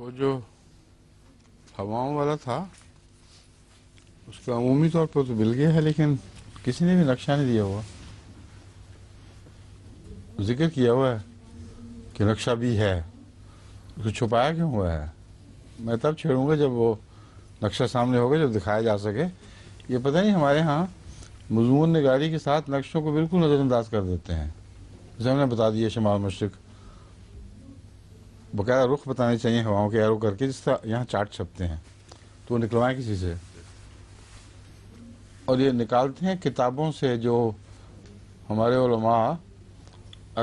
وہ جو ہواؤں والا تھا اس کا عمومی طور پر تو مل گیا ہے، لیکن کسی نے بھی نقشہ نہیں دیا ہوا، ذکر کیا ہوا ہے کہ نقشہ بھی ہے، اس کو چھپایا کیوں ہوا ہے؟ میں تب چھیڑوں گا جب وہ نقشہ سامنے ہوگا، جب دکھایا جا سکے۔ یہ پتہ نہیں ہمارے ہاں مضمون نگاری کے ساتھ نقشوں کو بالکل نظر انداز کر دیتے ہیں، جیسے ہم نے بتا دیا شمال مشرق، باقاعدہ رخ بتانے چاہیے ہواؤں کے ایرو کر کے، جس طرح یہاں چارٹ چھپتے ہیں تو وہ نکلوائیں کسی سے، اور یہ نکالتے ہیں کتابوں سے، جو ہمارے علماء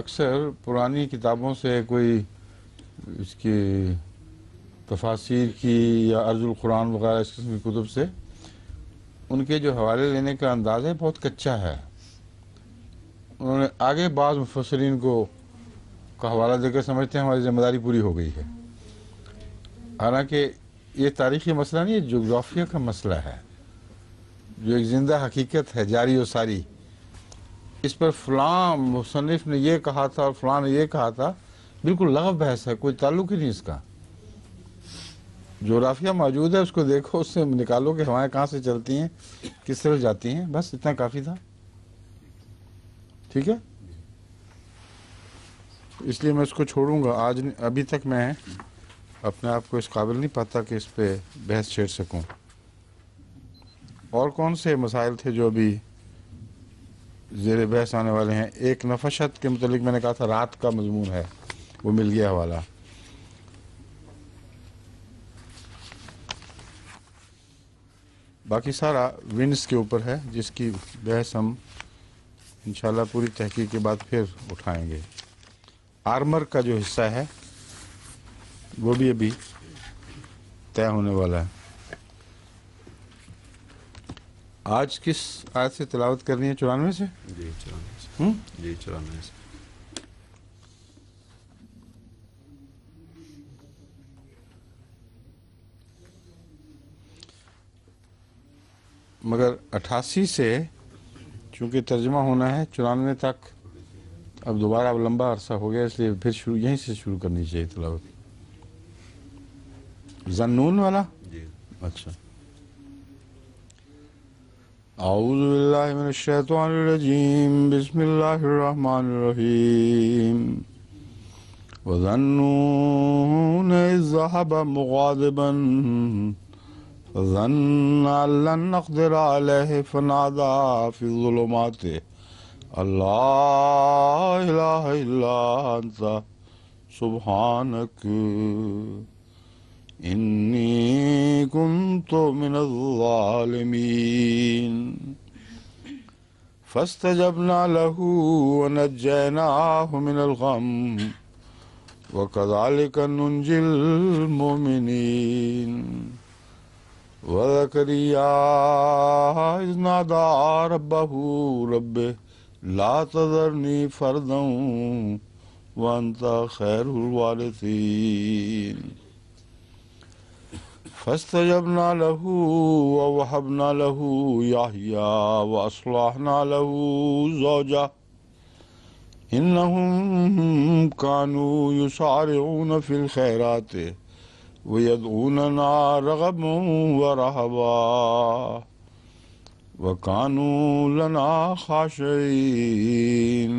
اکثر پرانی کتابوں سے، کوئی اس کی تفاسیر کی یا ارض القرآن وغیرہ اس قسم کی کتب سے، ان کے جو حوالے لینے کا انداز ہے بہت کچا ہے۔ انہوں نے آگے بعض مفسرین کا حوالہ دے کر سمجھتے ہیں ہماری ذمہ داری پوری ہو گئی ہے، حالانکہ یہ تاریخی مسئلہ نہیں، یہ جغرافیہ کا مسئلہ ہے، جو ایک زندہ حقیقت ہے جاری و ساری۔ اس پر فلاں مصنف نے یہ کہا تھا اور فلاں نے یہ کہا تھا، بالکل لغو بحث ہے، کوئی تعلق ہی نہیں اس کا۔ جغرافیہ موجود ہے، اس کو دیکھو، اس سے نکالو کہ ہوائیں کہاں سے چلتی ہیں، کس طرف جاتی ہیں، بس اتنا کافی تھا، ٹھیک ہے؟ اس لیے میں اس کو چھوڑوں گا، ابھی تک میں اپنے آپ کو اس قابل نہیں پاتا کہ اس پہ بحث چھیڑ سکوں۔ اور کون سے مسائل تھے جو ابھی زیر بحث آنے والے ہیں؟ ایک نفشت کے متعلق میں نے کہا تھا رات کا مضمون ہے، وہ مل گیا حوالہ۔ باقی سارا ونڈس کے اوپر ہے، جس کی بحث ہم انشاءاللہ پوری تحقیق کے بعد پھر اٹھائیں گے۔ آرمر کا جو حصہ ہے وہ بھی ابھی طے ہونے والا ہے۔ آج کس آیت سے تلاوت کرنی ہے؟ 94 سے؟ جی 94 سے۔ جی 94 سے۔ مگر 88 سے چونکہ ترجمہ ہونا ہے 94 تک، اب دوبارہ اب لمبا عرصہ ہو گیا، اس لیے پھر یہیں سے شروع کرنی چاہیے تلاوت۔ ذنون والا؟ جی اچھا۔ اعوذ باللہ من الشیطان الرجیم، بسم اللہ الرحمن الرحیم۔ وَظَنُّونَ إِذ ذَهَبَ مُغَاضِبًا فظن أن لن نقدر عليه فنادى في الظلمات أن لا إله إلا أنت سبحانك إني كنت من الظالمين فاستجبنا له ونجيناه من الغم وكذلك ننجي المؤمنين وَزَكَرِيَّا إِذْ نَادَىٰ رَبَّهُ رَبِّ لَا تَذَرْنِي فَرْدًا وَأَنْتَ خَيْرُ الْوَارِثِينَ فَاسْتَجَبْنَا لَهُ وَوَهَبْنَا لَهُ يَحْيَىٰ وَأَصْلَحْنَا لَهُ زَوْجَهُ إِنَّهُمْ كَانُوا يُسَارِعُونَ فِي الْخَيْرَاتِ وَيَدْعُونَنَا رَغَبًا وَرَهَبًا وَكَانُوا لَنَا خَاشِعِينَ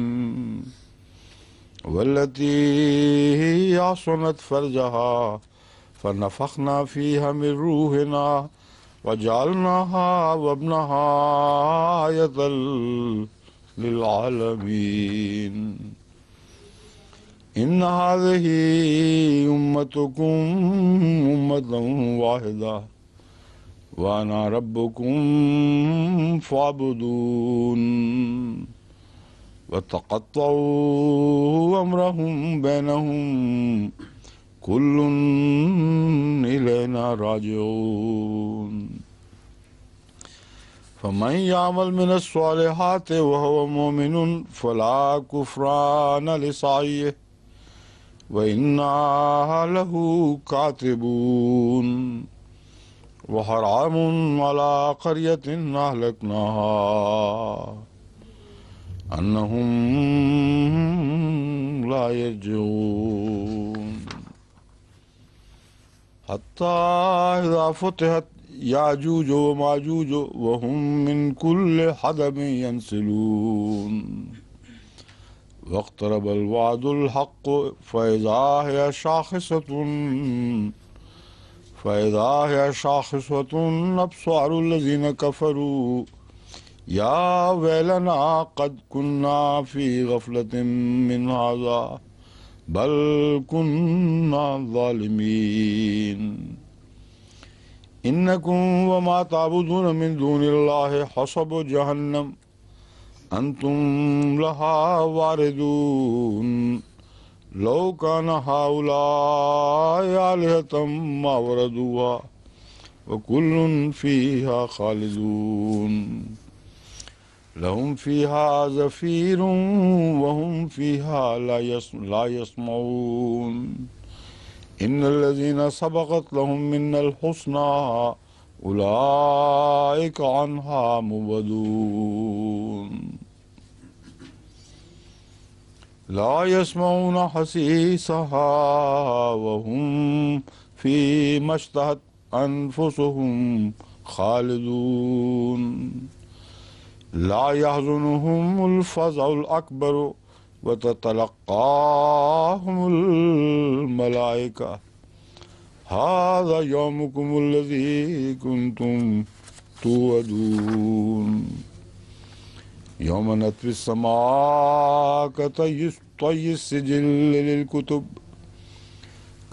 وَالَّتِي أَحْصَنَتْ فَرْجَهَا فَنَفَخْنَا فِيهَا مِن رُّوحِنَا وَجَعَلْنَاهَا وَابْنَهَا آيَةً لِّلْعَالَمِينَ إن هذه أمتكم أمة واحدة وأنا ربكم فاعبدون وتقطعوا أمرهم بينهم كل إلينا راجعون فمن يعمل من الصالحات وهو مؤمن فلا كفران لسعيه وَإِنَّا لَهُ كَاتِبُونَ وَحَرَامٌ عَلَىٰ قَرْيَةٍ أَهْلَكْنَاهَا أَنَّهُمْ لَا يَرْجِعُونَ۔ حتى إذا فتحت ياجوج وماجوج وهم من كل حدب ينسلون واقترب الوعد الحق فإذا هي شاخصة أبصار الذين كفروا يا ويلنا قد كنا في غفلة من هذا بل كنا ظالمين إنكم وما تعبدون من دون الله حصب جهنم أنتم لها واردون لو كان هؤلاء آلهة ما وردوها وكل فيها خالدون لهم فيها زفير وهم فيها لا يسمعون إن الذين سبقت لهم منا الحسنى أولئك عنها مبعدون لا يسمعون حسيسها وهم فيما اشتهت أنفسهم خالدون لا يحزنهم الفزع الأكبر وتتلقاهم الملائكة هذا يومكم الذي كنتم توعدون يوم نطوي السماء كطي السجل للكتب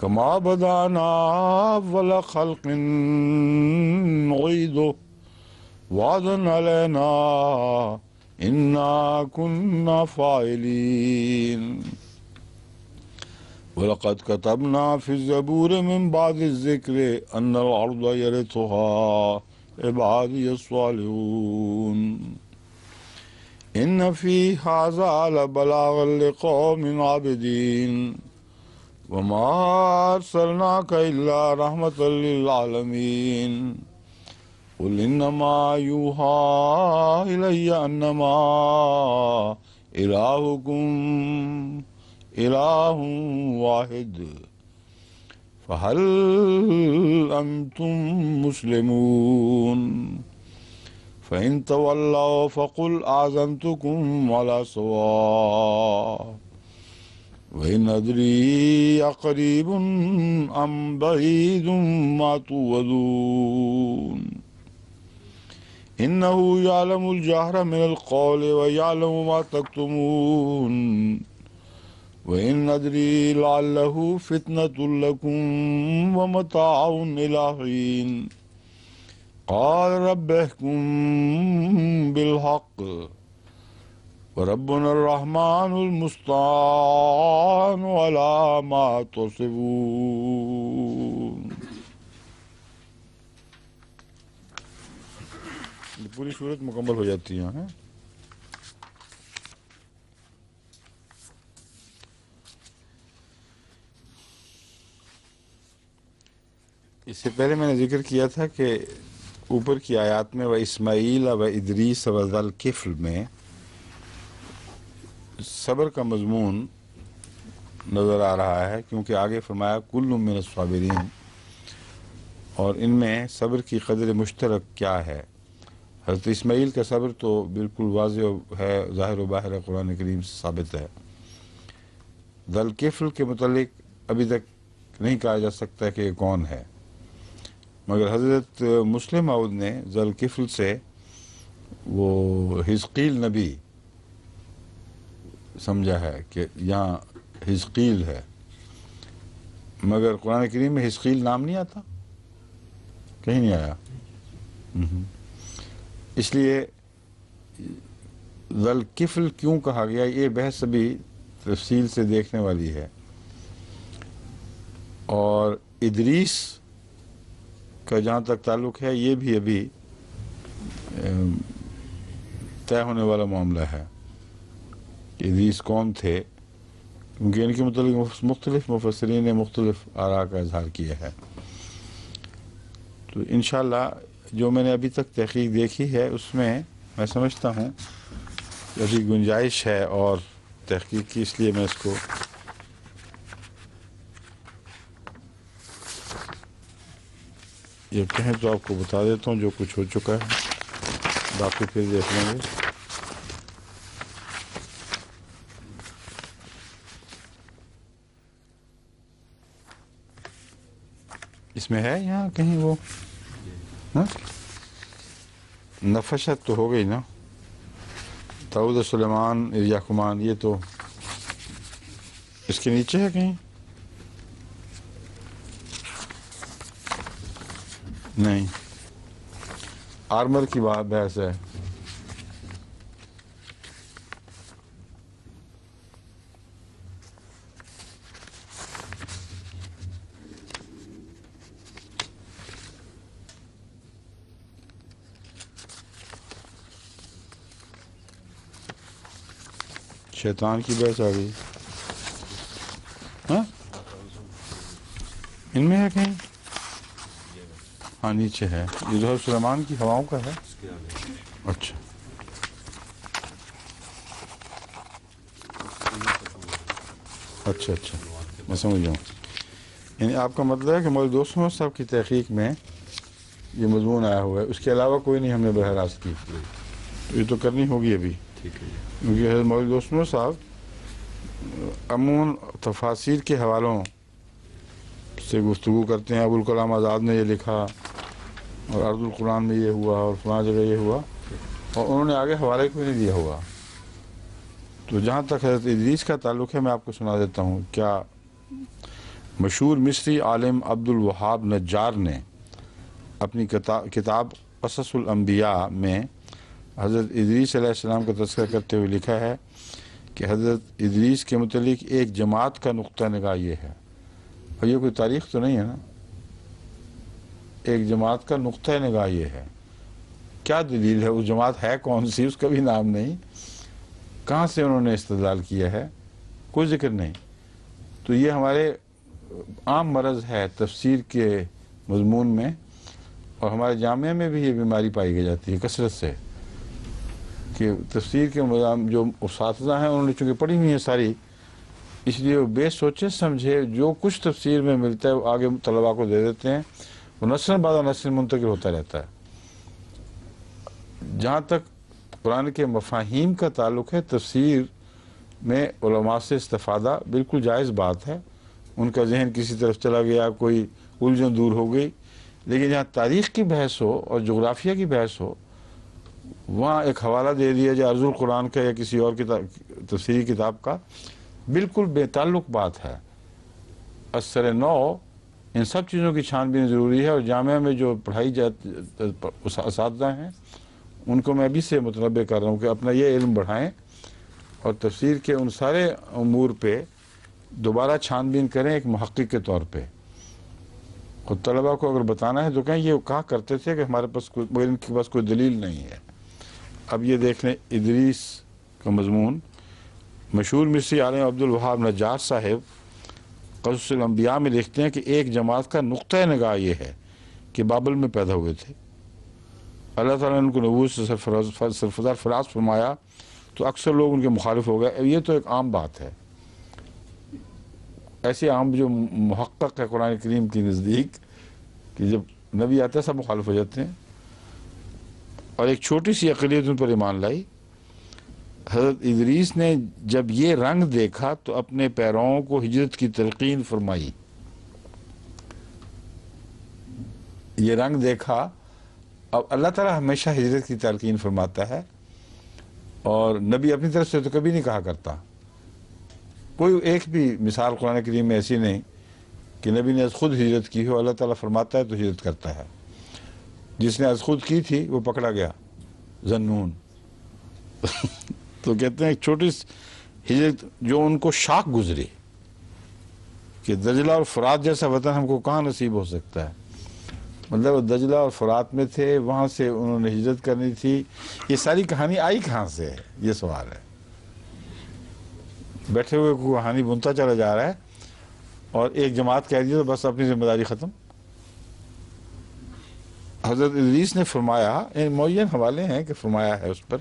كما بدأنا أول خلق نعيده وعدا علينا إنا كنا فاعلين ولقد كتبنا في الزبور من بعد الذكر أن الأرض يرثها عبادي الصالحون إن في هذا لبلاغا لقوم عابدين وما أرسلناك إلا رحمة للعالمين قل إنما يوحى إلي أنما إلهكم إله واحد فهل أنتم مسلمون فإن تولوا فقل آذنتكم على سواء وإن أدري أقريب أم بعيد ما توعدون إنه يعلم الجهر من القول ويعلم ما تكتمون وإن أدري لعله فتنة لكم ومتاع إلى حين قال رب احكم بالحق وربنا الرحمن المستعان على ما تصفون. پوری صورت مکمل ہو جاتی ہے. اس سے پہلے میں نے ذکر کیا تھا کہ اوپر کی آیات میں و اسماعیل و ادریس و ذل کفل میں صبر کا مضمون نظر آ رہا ہے، کیونکہ آگے فرمایا کل من الصابرین، اور ان میں صبر کی قدر مشترک کیا ہے. حضرت اسماعیل کا صبر تو بالکل واضح ہے، ظاہر و باہر قرآن کریم سے ثابت ہے. ذل کفل کے متعلق ابھی تک نہیں کہا جا سکتا کہ یہ کون ہے، مگر حضرت مسلم عود نے ذل کفل سے وہ حزقیل نبی سمجھا ہے کہ یہاں حزقیل ہے، مگر قرآن کریم میں حزقیل نام نہیں آتا، کہیں نہیں آیا. اس لیے ذل کفل کیوں کہا گیا، یہ بحث ابھی تفصیل سے دیکھنے والی ہے. اور ادریس کا جہاں تک تعلق ہے یہ بھی ابھی طے ہونے والا معاملہ ہے کہ ادریس کون تھے، کیونکہ ان کے متعلق مختلف مفسرین نے مختلف آراء کا اظہار کیا ہے. تو انشاءاللہ جو میں نے ابھی تک تحقیق دیکھی ہے اس میں میں سمجھتا ہوں کہ ابھی گنجائش ہے اور تحقیق کی، اس لیے میں اس کو یہ کہیں تو آپ کو بتا دیتا ہوں جو کچھ ہو چکا ہے، باقی پھر دیکھ لیں گے۔ اس میں ہے یہاں کہیں وہ ہاں؟ نفشت تو ہو گئی نا، داؤد سلیمان یعقومان، یہ تو اس کے نیچے ہے کہیں؟ نہیں، آرمر کی بحث ہے۔ شیطان کی بحث آ گئی ہاں، ان میں ہے کہیں؟ ہاں نیچے ہے، یہ جو سلیمان کی ہواؤں کا ہے۔ اس کے آگے اچھا، اچھا اچھا، میں سمجھ جاؤں۔ یعنی آپ کا مطلب ہے کہ مولوی دوستوں صاحب کی تحقیق میں یہ مضمون آیا ہوا ہے، اس کے علاوہ کوئی نہیں ہم نے براہ راست کی، تو یہ تو کرنی ہوگی ابھی، ٹھیک ہے جی۔ کیونکہ حضرت مولوی دوستوں صاحب عموماً تفاسیر کے حوالوں سے گفتگو کرتے ہیں۔ ابوالکلام آزاد نے یہ لکھا اور ارض القرآن میں یہ ہوا اور فلاں جگہ یہ ہوا، اور انہوں نے آگے حوالے کوئی نہیں دیا ہوا۔ تو جہاں تک حضرت ادریس کا تعلق ہے، میں آپ کو سنا دیتا ہوں۔ کیا مشہور مصری عالم عبد الوہاب نجار نے اپنی کتاب قصص الانبیاء میں حضرت ادریس علیہ السلام کا تذکرہ کرتے ہوئے لکھا ہے کہ حضرت ادریس کے متعلق ایک جماعت کا نقطہ نگاہ یہ ہے، اور یہ کوئی تاریخ تو نہیں ہے نا، ایک جماعت کا نقطہ نگاہ یہ ہے۔ کیا دلیل ہے؟ اس جماعت ہے کون سی؟ اس کا بھی نام نہیں، کہاں سے انہوں نے استدلال کیا ہے؟ کوئی ذکر نہیں۔ تو یہ ہمارے عام مرض ہے تفسیر کے مضمون میں، اور ہمارے جامعہ میں بھی یہ بیماری پائی جاتی ہے کثرت سے، کہ تفسیر کے جو اساتذہ ہیں انہوں نے چونکہ پڑھی ہوئی ہیں ساری، اس لیے وہ بے سوچے سمجھے جو کچھ تفسیر میں ملتا ہے وہ آگے طلباء کو دے دیتے ہیں، وہ نسل بعد نسل منتقل ہوتا رہتا ہے۔ جہاں تک قرآن کے مفاہیم کا تعلق ہے، تفسیر میں علماء سے استفادہ بالکل جائز بات ہے، ان کا ذہن کسی طرف چلا گیا، کوئی الجھن دور ہو گئی، لیکن جہاں تاریخ کی بحث ہو اور جغرافیہ کی بحث ہو، وہاں ایک حوالہ دے دیا جائے ارض القرآن کا یا کسی اور تفسیری کتاب کا، بالکل بے تعلق بات ہے۔ اثر نو ان سب چیزوں کی چھان بین ضروری ہے، اور جامعہ میں جو پڑھائی جاتی اساتذہ ہیں ان کو میں ابھی سے متنبہ کر رہا ہوں کہ اپنا یہ علم بڑھائیں اور تفسیر کے ان سارے امور پہ دوبارہ چھان بین کریں ایک محقق کے طور پہ۔ خود طلباء کو اگر بتانا ہے تو کہیں یہ کہا کرتے تھے کہ ہمارے پاس ان کے پاس کوئی دلیل نہیں ہے۔ اب یہ دیکھ لیں ادریس کا مضمون، مشہور مصری عالم عبد الوہاب نجار صاحب قصص الانبیاء میں لکھتے ہیں کہ ایک جماعت کا نقطہ نگاہ یہ ہے کہ بابل میں پیدا ہوئے تھے، اللہ تعالیٰ نے ان کو نبوت سے سرفراز فراز فرمایا، تو اکثر لوگ ان کے مخالف ہو گئے۔ یہ تو ایک عام بات ہے، ایسی عام جو محقق ہے قرآن کریم کی نزدیک، کہ جب نبی آتا ہے سب مخالف ہو جاتے ہیں، اور ایک چھوٹی سی اقلیت ان پر ایمان لائی۔ حضرت ادریس نے جب یہ رنگ دیکھا تو اپنے پیرووں کو ہجرت کی تلقین فرمائی۔ یہ رنگ دیکھا، اب اللہ تعالیٰ ہمیشہ ہجرت کی تلقین فرماتا ہے، اور نبی اپنی طرف سے تو کبھی نہیں کہا کرتا۔ کوئی ایک بھی مثال قرآن کریم میں ایسی نہیں کہ نبی نے از خود ہجرت کی ہو، اللہ تعالیٰ فرماتا ہے تو ہجرت کرتا ہے۔ جس نے از خود کی تھی وہ پکڑا گیا، ذنون۔ تو کہتے ہیں ایک چھوٹی ہجرت جو ان کو شاک گزری کہ دجلہ اور فرات جیسا وطن ہم کو کہاں نصیب ہو سکتا ہے، مطلب دجلہ اور فرات میں تھے، وہاں سے انہوں نے ہجرت کرنی تھی۔ یہ ساری کہانی آئی کہاں سے ہے، یہ سوال ہے۔ بیٹھے ہوئے کو کہانی بنتا چلا جا رہا ہے، اور ایک جماعت کہہ دی تو بس اپنی ذمہ داری ختم۔ حضرت ادریس نے فرمایا، معین حوالے ہیں کہ فرمایا ہے اس پر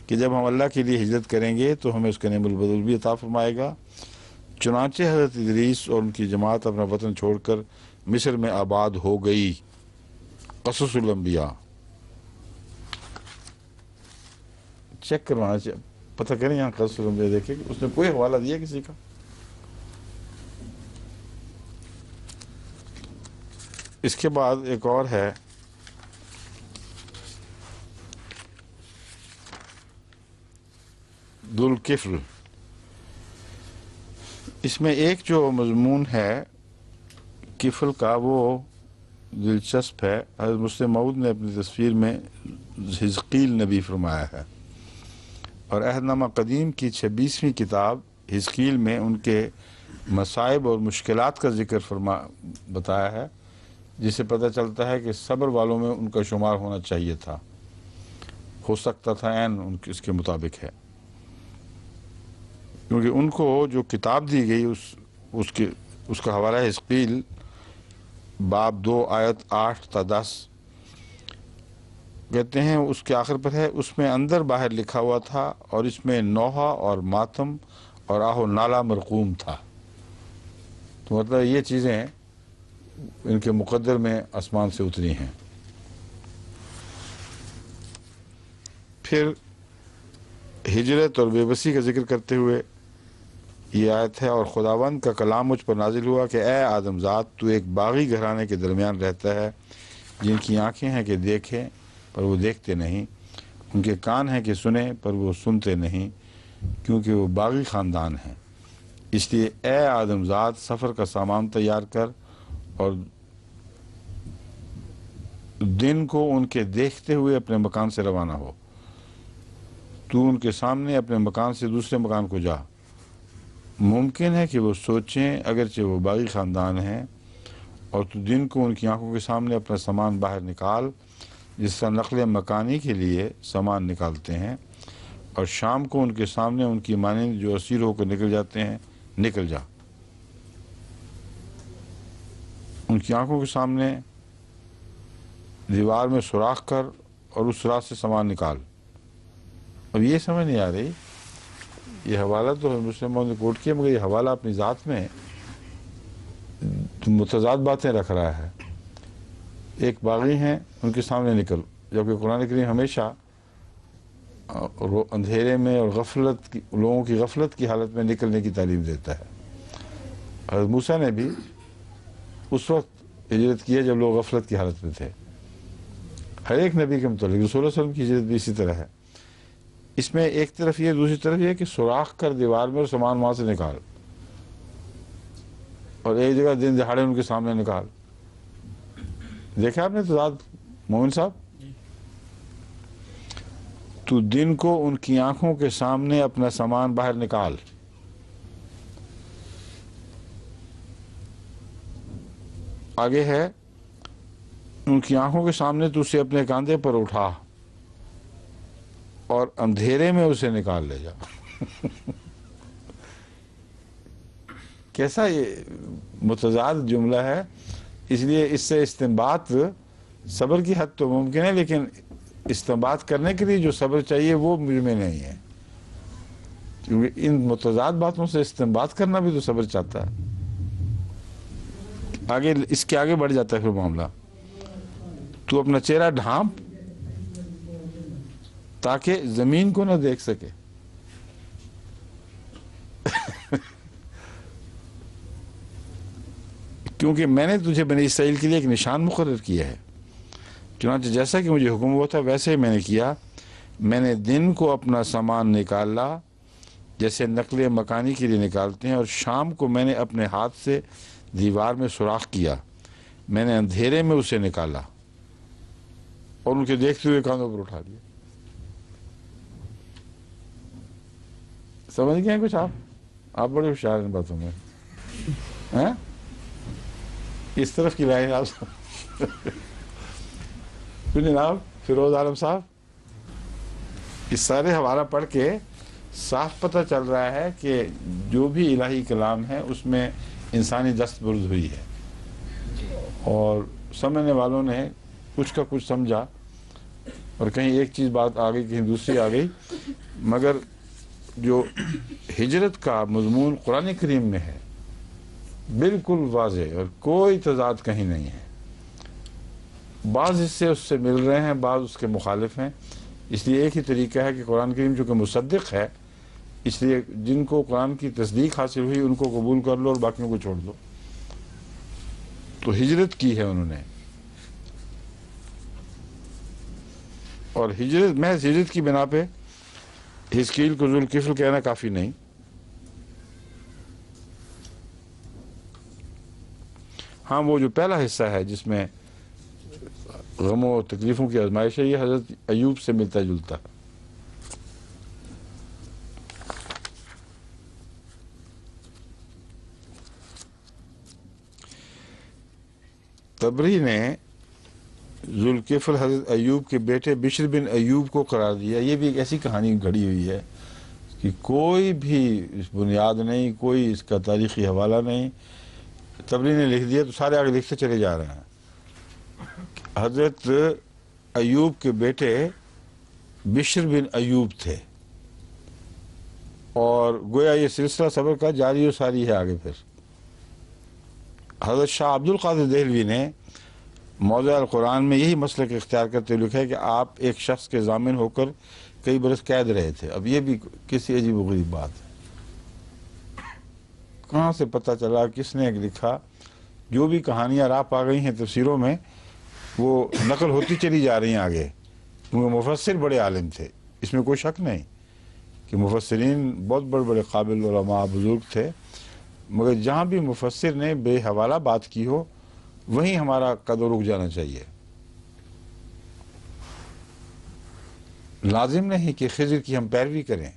کہ جب ہم اللہ کے لیے ہجرت کریں گے تو ہمیں اس کا نعم البدل بھی عطا فرمائے گا۔ چنانچہ حضرت ادریس اور ان کی جماعت اپنا وطن چھوڑ کر مصر میں آباد ہو گئی۔ قصص الانبیاء چیک کروانا چاہیے، پتہ کریں یہاں قصص الانبیاء دیکھیں کہ اس نے کوئی حوالہ دیا کسی کا؟ اس کے بعد ایک اور ہے ذو الکفل. اس میں ایک جو مضمون ہے کفل کا وہ دلچسپ ہے. حضرت مسلم موعود نے اپنی تصویر میں حزقیل نبی فرمایا ہے، اور عہد نامہ قدیم کی 26ویں کتاب حزقیل میں ان کے مصائب اور مشکلات کا ذکر بتایا ہے، جس سے پتہ چلتا ہے کہ صبر والوں میں ان کا شمار ہونا چاہیے تھا، ہو سکتا تھا عین اس کے مطابق ہے، کیونکہ ان کو جو کتاب دی گئی اس کا حوالہ ہے حزقیل باب 2 آیت 8 تا 10. کہتے ہیں اس کے آخر پر ہے اس میں اندر باہر لکھا ہوا تھا، اور اس میں نوحہ اور ماتم اور آہ و نالہ مرقوم تھا. تو مطلب یہ چیزیں ان کے مقدر میں آسمان سے اتری ہیں. پھر ہجرت اور بے بسی کا ذکر کرتے ہوئے یہ آیت ہے، اور خداوند کا کلام مجھ پر نازل ہوا کہ اے آدم ذات، تو ایک باغی گھرانے کے درمیان رہتا ہے، جن کی آنکھیں ہیں کہ دیکھیں پر وہ دیکھتے نہیں، ان کے کان ہیں کہ سنیں پر وہ سنتے نہیں، کیونکہ وہ باغی خاندان ہیں. اس لیے اے آدم ذات، سفر کا سامان تیار کر، اور دن کو ان کے دیکھتے ہوئے اپنے مکان سے روانہ ہو. تو ان کے سامنے اپنے مکان سے دوسرے مکان کو جا. ممکن ہے کہ وہ سوچیں اگرچہ وہ باغی خاندان ہیں، اور تو دن کو ان کی آنکھوں کے سامنے اپنا سامان باہر نکال، جس طرح نقل مکانی کے لیے سامان نکالتے ہیں، اور شام کو ان کے سامنے ان کی مانند جو اسیر ہو کر نکل جاتے ہیں نکل جا. ان کی آنکھوں کے سامنے دیوار میں سوراخ کر اور اس سوراخ سے سامان نکال. اب یہ سمجھ نہیں آ رہی، یہ حوالہ تو مسلم نے کوٹ کیا، مگر یہ حوالہ اپنی ذات میں متضاد باتیں رکھ رہا ہے. ایک باغی ہیں، ان کے سامنے نکل، جبکہ قرآن کریم ہمیشہ اندھیرے میں اور لوگوں کی غفلت کی حالت میں نکلنے کی تعلیم دیتا ہے. حضرت موسیٰ نے بھی اس وقت ہجرت کی ہے جب لوگ غفلت کی حالت میں تھے. ہر ایک نبی کے متعلق رسول اللہ صلی اللہ علیہ وسلم کی ہجرت بھی اسی طرح ہے. اس میں ایک طرف یہ، دوسری طرف یہ کہ سوراخ کر دیوار میں اور سامان وہاں سے نکال، اور ایک جگہ دن دہاڑے ان کے سامنے نکال. دیکھا آپ نے تضاد مومن صاحب؟ تو دن کو ان کی آنکھوں کے سامنے اپنا سامان باہر نکال. آگے ہے ان کی آنکھوں کے سامنے تو اسے اپنے کاندھے پر اٹھا اور اندھیرے میں اسے نکال لے جا. کیسا یہ متضاد جملہ ہے. اس لیے اس سے استنباط صبر کی حد تو ممکن ہے، لیکن استنباط کرنے کے لیے جو صبر چاہیے وہ مجھ میں نہیں ہے، کیونکہ ان متضاد باتوں سے استنباط کرنا بھی تو صبر چاہتا ہے. آگے اس کے آگے بڑھ جاتا ہے پھر معاملہ. تو اپنا چہرہ ڈھانپ تاکہ زمین کو نہ دیکھ سکے. کیونکہ میں نے تجھے بنی اسرائیل کے لیے ایک نشان مقرر کیا ہے. چنانچہ جیسا کہ مجھے حکم ہوا تھا ویسے ہی میں نے کیا. میں نے دن کو اپنا سامان نکالا جیسے نقل مکانی کے لیے نکالتے ہیں، اور شام کو میں نے اپنے ہاتھ سے دیوار میں سوراخ کیا. میں نے اندھیرے میں اسے نکالا اور ان کے دیکھتے ہوئے کاندھوں پر اٹھا لیا. سمجھ گئے کچھ آپ بڑے ہوشیار ان باتوں میں. اس طرف کی لائن آپ جناب فیروز عالم صاحب، اس سارے حوالہ پڑھ کے صاف پتہ چل رہا ہے کہ جو بھی الہی کلام ہے اس میں انسانی دست برد ہوئی ہے، اور سمجھنے والوں نے کچھ کا کچھ سمجھا، اور کہیں ایک چیز بات آ گئی کہیں دوسری آ گئی. مگر جو ہجرت کا مضمون قرآن کریم میں ہے بالکل واضح اور کوئی تضاد کہیں نہیں ہے. بعض حصے اس سے مل رہے ہیں، بعض اس کے مخالف ہیں، اس لیے ایک ہی طریقہ ہے کہ قرآن کریم چونکہ مصدق ہے، اس لیے جن کو قرآن کی تصدیق حاصل ہوئی ان کو قبول کر لو اور باقیوں کو چھوڑ دو۔ تو ہجرت کی ہے انہوں نے، اور ہجرت محض ہجرت کی بنا پہ حزقیل کو ذوالکفل کہنا کافی نہیں۔ ہاں وہ جو پہلا حصہ ہے جس میں غموں و تکلیفوں کی آزمائش ہے، یہ حضرت ایوب سے ملتا جلتا۔ طبری نے ذوالکفل حضرت ایوب کے بیٹے بشر بن ایوب کو قرار دیا۔ یہ بھی ایک ایسی کہانی گھڑی ہوئی ہے کہ کوئی بھی اس بنیاد نہیں، کوئی اس کا تاریخی حوالہ نہیں، طبری نے لکھ دیا تو سارے آگے لکھتے چلے جا رہے ہیں۔ حضرت ایوب کے بیٹے بشر بن ایوب تھے، اور گویا یہ سلسلہ صبر کا جاری و ساری ہے آگے پھر۔ حضرت شاہ عبد القادر دہلوی نے موضوع القرآن میں یہی مسلک اختیار کرتے ہوئے لکھا ہے کہ آپ ایک شخص کے ضامن ہو کر کئی برس قید رہے تھے۔ اب یہ بھی کسی عجیب و غریب بات ہے، کہاں سے پتہ چلا، کس نے لکھا؟ جو بھی کہانیاں راہ پا گئی ہیں تفسیروں میں وہ نقل ہوتی چلی جا رہی ہیں آگے، کیونکہ مفسر بڑے عالم تھے، اس میں کوئی شک نہیں کہ مفسرین بہت بڑے بڑے قابل علماء بزرگ تھے، مگر جہاں بھی مفسر نے بے حوالہ بات کی ہو وہیں ہمارا قدر رک جانا چاہیے۔ لازم نہیں کہ خضر کی ہم پیروی کریں،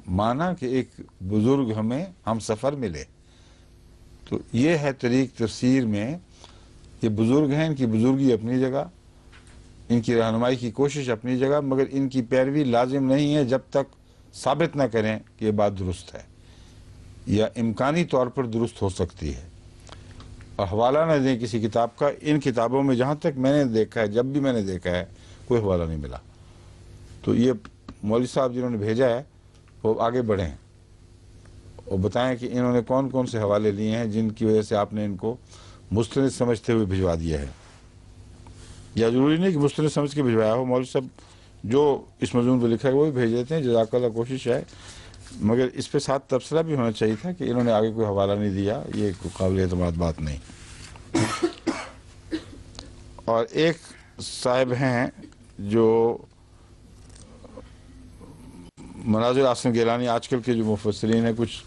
مانا کہ ایک بزرگ ہمیں ہم سفر ملے، تو یہ ہے طریق تفسیر میں۔ یہ بزرگ ہیں، ان کی بزرگی اپنی جگہ، ان کی رہنمائی کی کوشش اپنی جگہ، مگر ان کی پیروی لازم نہیں ہے جب تک ثابت نہ کریں کہ یہ بات درست ہے یا امکانی طور پر درست ہو سکتی ہے، اور حوالہ نہ دیں کسی کتاب کا۔ ان کتابوں میں جہاں تک میں نے دیکھا ہے، جب بھی میں نے دیکھا ہے، کوئی حوالہ نہیں ملا۔ تو یہ مولوی صاحب جنہوں نے بھیجا ہے وہ آگے بڑھیں اور بتائیں کہ انہوں نے کون کون سے حوالے لیے ہیں جن کی وجہ سے آپ نے ان کو مستند سمجھتے ہوئے بھجوا دیا ہے، یا ضروری نہیں کہ مستند سمجھ کے بھجوایا ہو۔ مولوی صاحب جو اس مضمون پہ لکھا ہے وہ بھی بھیج دیتے ہیں، جزاک اللہ، کوشش ہے، مگر اس پہ ساتھ تبصرہ بھی ہونا چاہیے تھا کہ انہوں نے آگے کوئی حوالہ نہیں دیا، یہ کوئی قابل اعتماد بات نہیں۔ اور ایک صاحب ہیں جو مناظر آصم گیلانی، آج کل کے جو مفسرین ہیں کچھ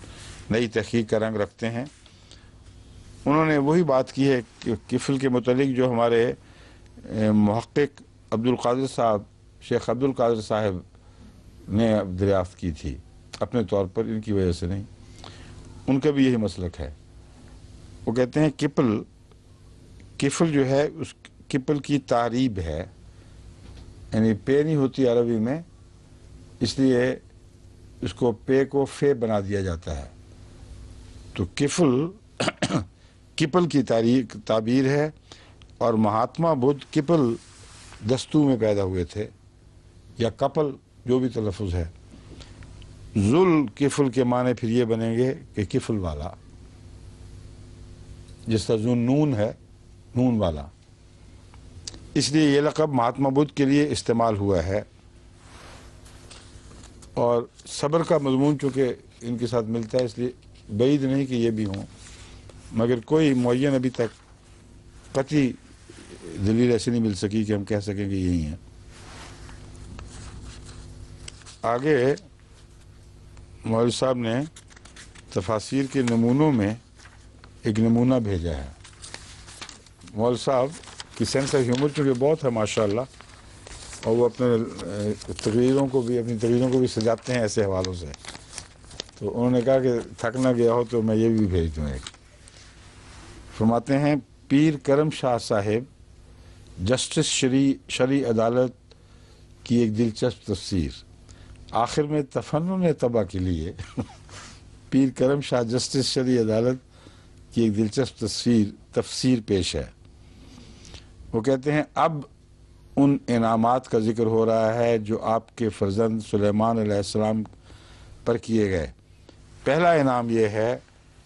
نئی تحقیق کا رنگ رکھتے ہیں، انہوں نے وہی بات کی ہے کہ کفل کے متعلق جو ہمارے محقق عبد القادر صاحب، شیخ عبد القادر صاحب نے دریافت کی تھی اپنے طور پر، ان کی وجہ سے نہیں، ان کا بھی یہی مسلک ہے۔ وہ کہتے ہیں کفل جو ہے، اس کفل کی تعریب ہے، یعنی پے نہیں ہوتی عربی میں، اس لیے اس کو پے کو فے بنا دیا جاتا ہے۔ تو کپل کی تعبیر ہے، اور مہاتما بدھ کپل دستو میں پیدا ہوئے تھے، یا کپل، جو بھی تلفظ ہے۔ ذل کفل کے معنی پھر یہ بنیں گے کہ کفل والا، جس کا ذو نون ہے، نون والا، اس لیے یہ لقب مہاتما بدھ کے لیے استعمال ہوا ہے۔ اور صبر کا مضمون چونکہ ان کے ساتھ ملتا ہے، اس لیے بعید نہیں کہ یہ بھی ہوں، مگر کوئی معین ابھی تک قطعی دلیل ایسی نہیں مل سکی کہ ہم کہہ سکیں کہ یہی ہیں۔ آگے مولوی صاحب نے تفاسیر کے نمونوں میں ایک نمونہ بھیجا ہے۔ مولوی صاحب کی سینس آف ہیومر چونکہ بہت ہے ماشاءاللہ، اور وہ اپنی تقریروں کو بھی سجاتے ہیں ایسے حوالوں سے، تو انہوں نے کہا کہ تھک نہ گیا ہو تو میں یہ بھی بھیج دوں ایک۔ فرماتے ہیں پیر کرم شاہ صاحب جسٹس شرعی عدالت کی ایک دلچسپ تفسیر، آخر میں تفنن طبع کے لیے پیر کرم شاہ جسٹس شرعی عدالت کی ایک دلچسپ تفسیر پیش ہے۔ وہ کہتے ہیں اب ان انعامات کا ذکر ہو رہا ہے جو آپ کے فرزند سلیمان علیہ السلام پر کیے گئے۔ پہلا انعام یہ ہے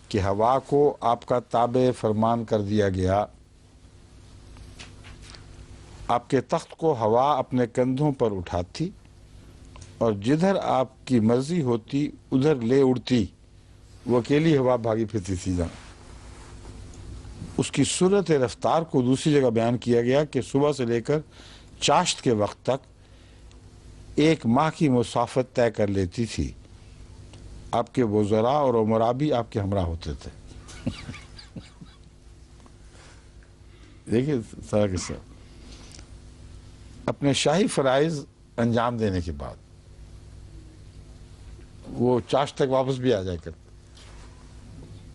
کہ ہوا کو آپ کا تابع فرمان کر دیا گیا، آپ کے تخت کو ہوا اپنے کندھوں پر اٹھاتی اور جدھر آپ کی مرضی ہوتی ادھر لے اڑتی. وہ اکیلی ہوا بھاگی پھرتی تھی جہاں. اس کی سرعت رفتار کو دوسری جگہ بیان کیا گیا کہ صبح سے لے کر چاشت کے وقت تک 1 ماہ کی مسافت طے کر لیتی تھی. آپ کے وزراء اور امراء بھی آپ کے ہمراہ ہوتے تھے. دیکھیے سارا قصہ. اپنے شاہی فرائض انجام دینے کے بعد وہ چاشت تک واپس بھی آ جائے کر.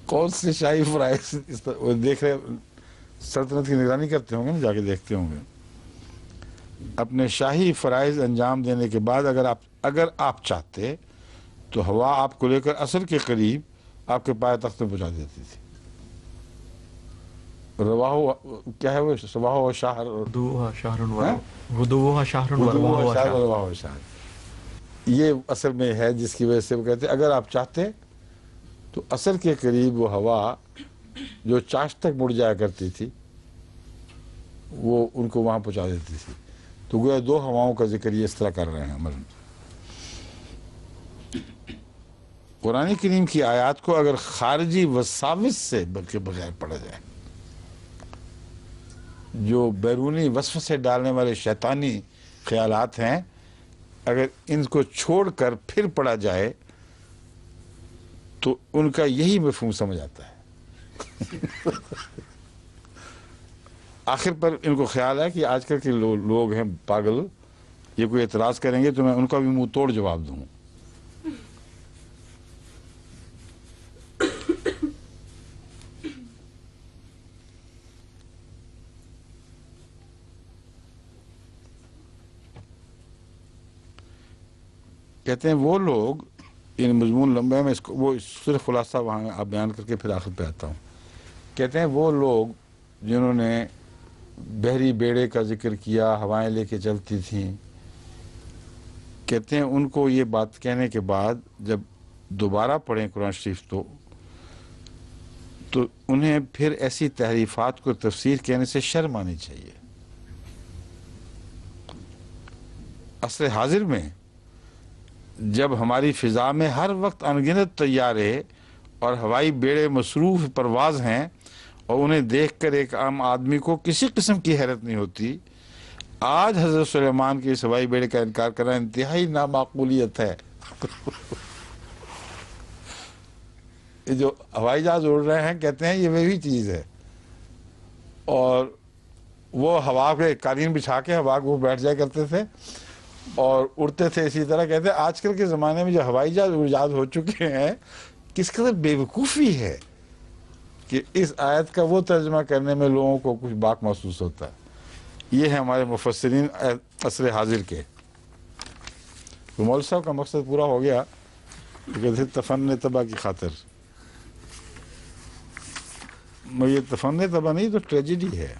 کون سے شاہی فرائض وہ دیکھ رہے سلطنت کی نگرانی کرتے ہوں گے نا, جا کے دیکھتے ہوں گے. اپنے شاہی فرائض انجام دینے کے بعد اگر آپ چاہتے تو ہوا آپ کو لے کر عصر کے قریب آپ کے پائے تخت میں پہنچا دیتی تھی. رواہ کیا ہے وہ صباح و شہر غدوها شهر غدوها شهر ورواہ شهر. شہر. یہ اصل میں ہے جس کی وجہ سے وہ کہتے ہیں اگر آپ چاہتے تو عصر کے قریب وہ ہوا جو چاشت تک مڑ جایا کرتی تھی وہ ان کو وہاں پہنچا دیتی تھی. تو گویا 2 ہواؤں کا ذکر یہ اس طرح کر رہے ہیں عمل میں. قرآن کریم کی آیات کو اگر خارجی وساوس سے بلکہ بغیر پڑھا جائے, جو بیرونی وسوسے ڈالنے والے شیطانی خیالات ہیں, اگر ان کو چھوڑ کر پھر پڑھا جائے تو ان کا یہی مفہوم سمجھ آتا ہے. آخر پر ان کو خیال ہے کہ آج کل کے لوگ ہیں پاگل, یہ کوئی اعتراض کریں گے تو میں ان کا بھی منہ توڑ جواب دوں. کہتے ہیں وہ لوگ, ان مضمون لمبے میں اس کو وہ صرف خلاصہ وہاں آپ بیان کر کے پھر آخر پہ آتا ہوں. کہتے ہیں وہ لوگ جنہوں نے بحری بیڑے کا ذکر کیا, ہوائیں لے کے چلتی تھیں, کہتے ہیں ان کو یہ بات کہنے کے بعد جب دوبارہ پڑھیں قرآن شریف تو انہیں پھر ایسی تحریفات کو تفسیر کہنے سے شرم آنی چاہیے. عصر حاضر میں جب ہماری فضا میں ہر وقت انگنت طیارے اور ہوائی بیڑے مصروف پرواز ہیں اور انہیں دیکھ کر ایک عام آدمی کو کسی قسم کی حیرت نہیں ہوتی, آج حضرت سلیمان کے اس ہوائی بیڑے کا انکار کرنا انتہائی نامعقولیت ہے. یہ جو ہوائی جہاز اڑ رہے ہیں کہتے ہیں یہ وہی چیز ہے, اور وہ ہوا کے قالین بچھا کے ہوا کو بیٹھ جایا کرتے تھے اور اڑتے تھے اسی طرح. کہتے ہیں آج کل کے زمانے میں جو ہوائی جہاز ایجاد ہو چکے ہیں, کس قدر بے وقوفی ہے کہ اس آیت کا وہ ترجمہ کرنے میں لوگوں کو کچھ باک محسوس ہوتا ہے. یہ ہے ہمارے مفسرین عصر حاضر کے. تو مولوی صاحب کا مقصد پورا ہو گیا, کہتے ہیں تفن تباہ کی خاطر. یہ تفن تباہ نہیں تو ٹریجڈی ہے.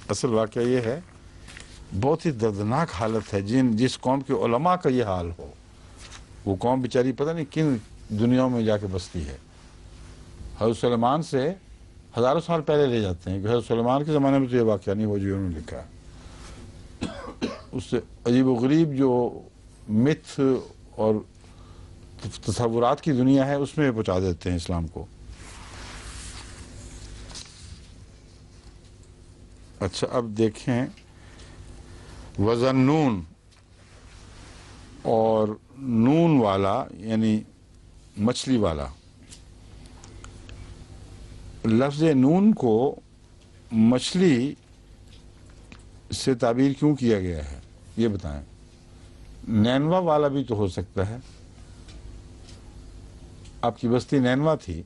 اصل واقعہ یہ ہے, بہت ہی دردناک حالت ہے جس قوم کے علماء کا یہ حال ہو. وہ قوم بیچاری پتہ نہیں کن دنیاوں میں جا کے بستی ہے. حضرت سلیمان سے ہزاروں سال پہلے لے جاتے ہیں کہ حضرت سلیمان کے زمانے میں تو یہ واقعہ نہیں ہو جو انہوں نے لکھا. اس سے عجیب و غریب جو متھ اور تصورات کی دنیا ہے اس میں پہنچا دیتے ہیں اسلام کو. اچھا اب دیکھیں, وَظَنُّونَ اور نون والا یعنی مچھلی والا. لفظ نون کو مچھلی سے تعبیر کیوں کیا گیا ہے یہ بتائیں. نینوا والا بھی تو ہو سکتا ہے. آپ کی بستی نینوا تھی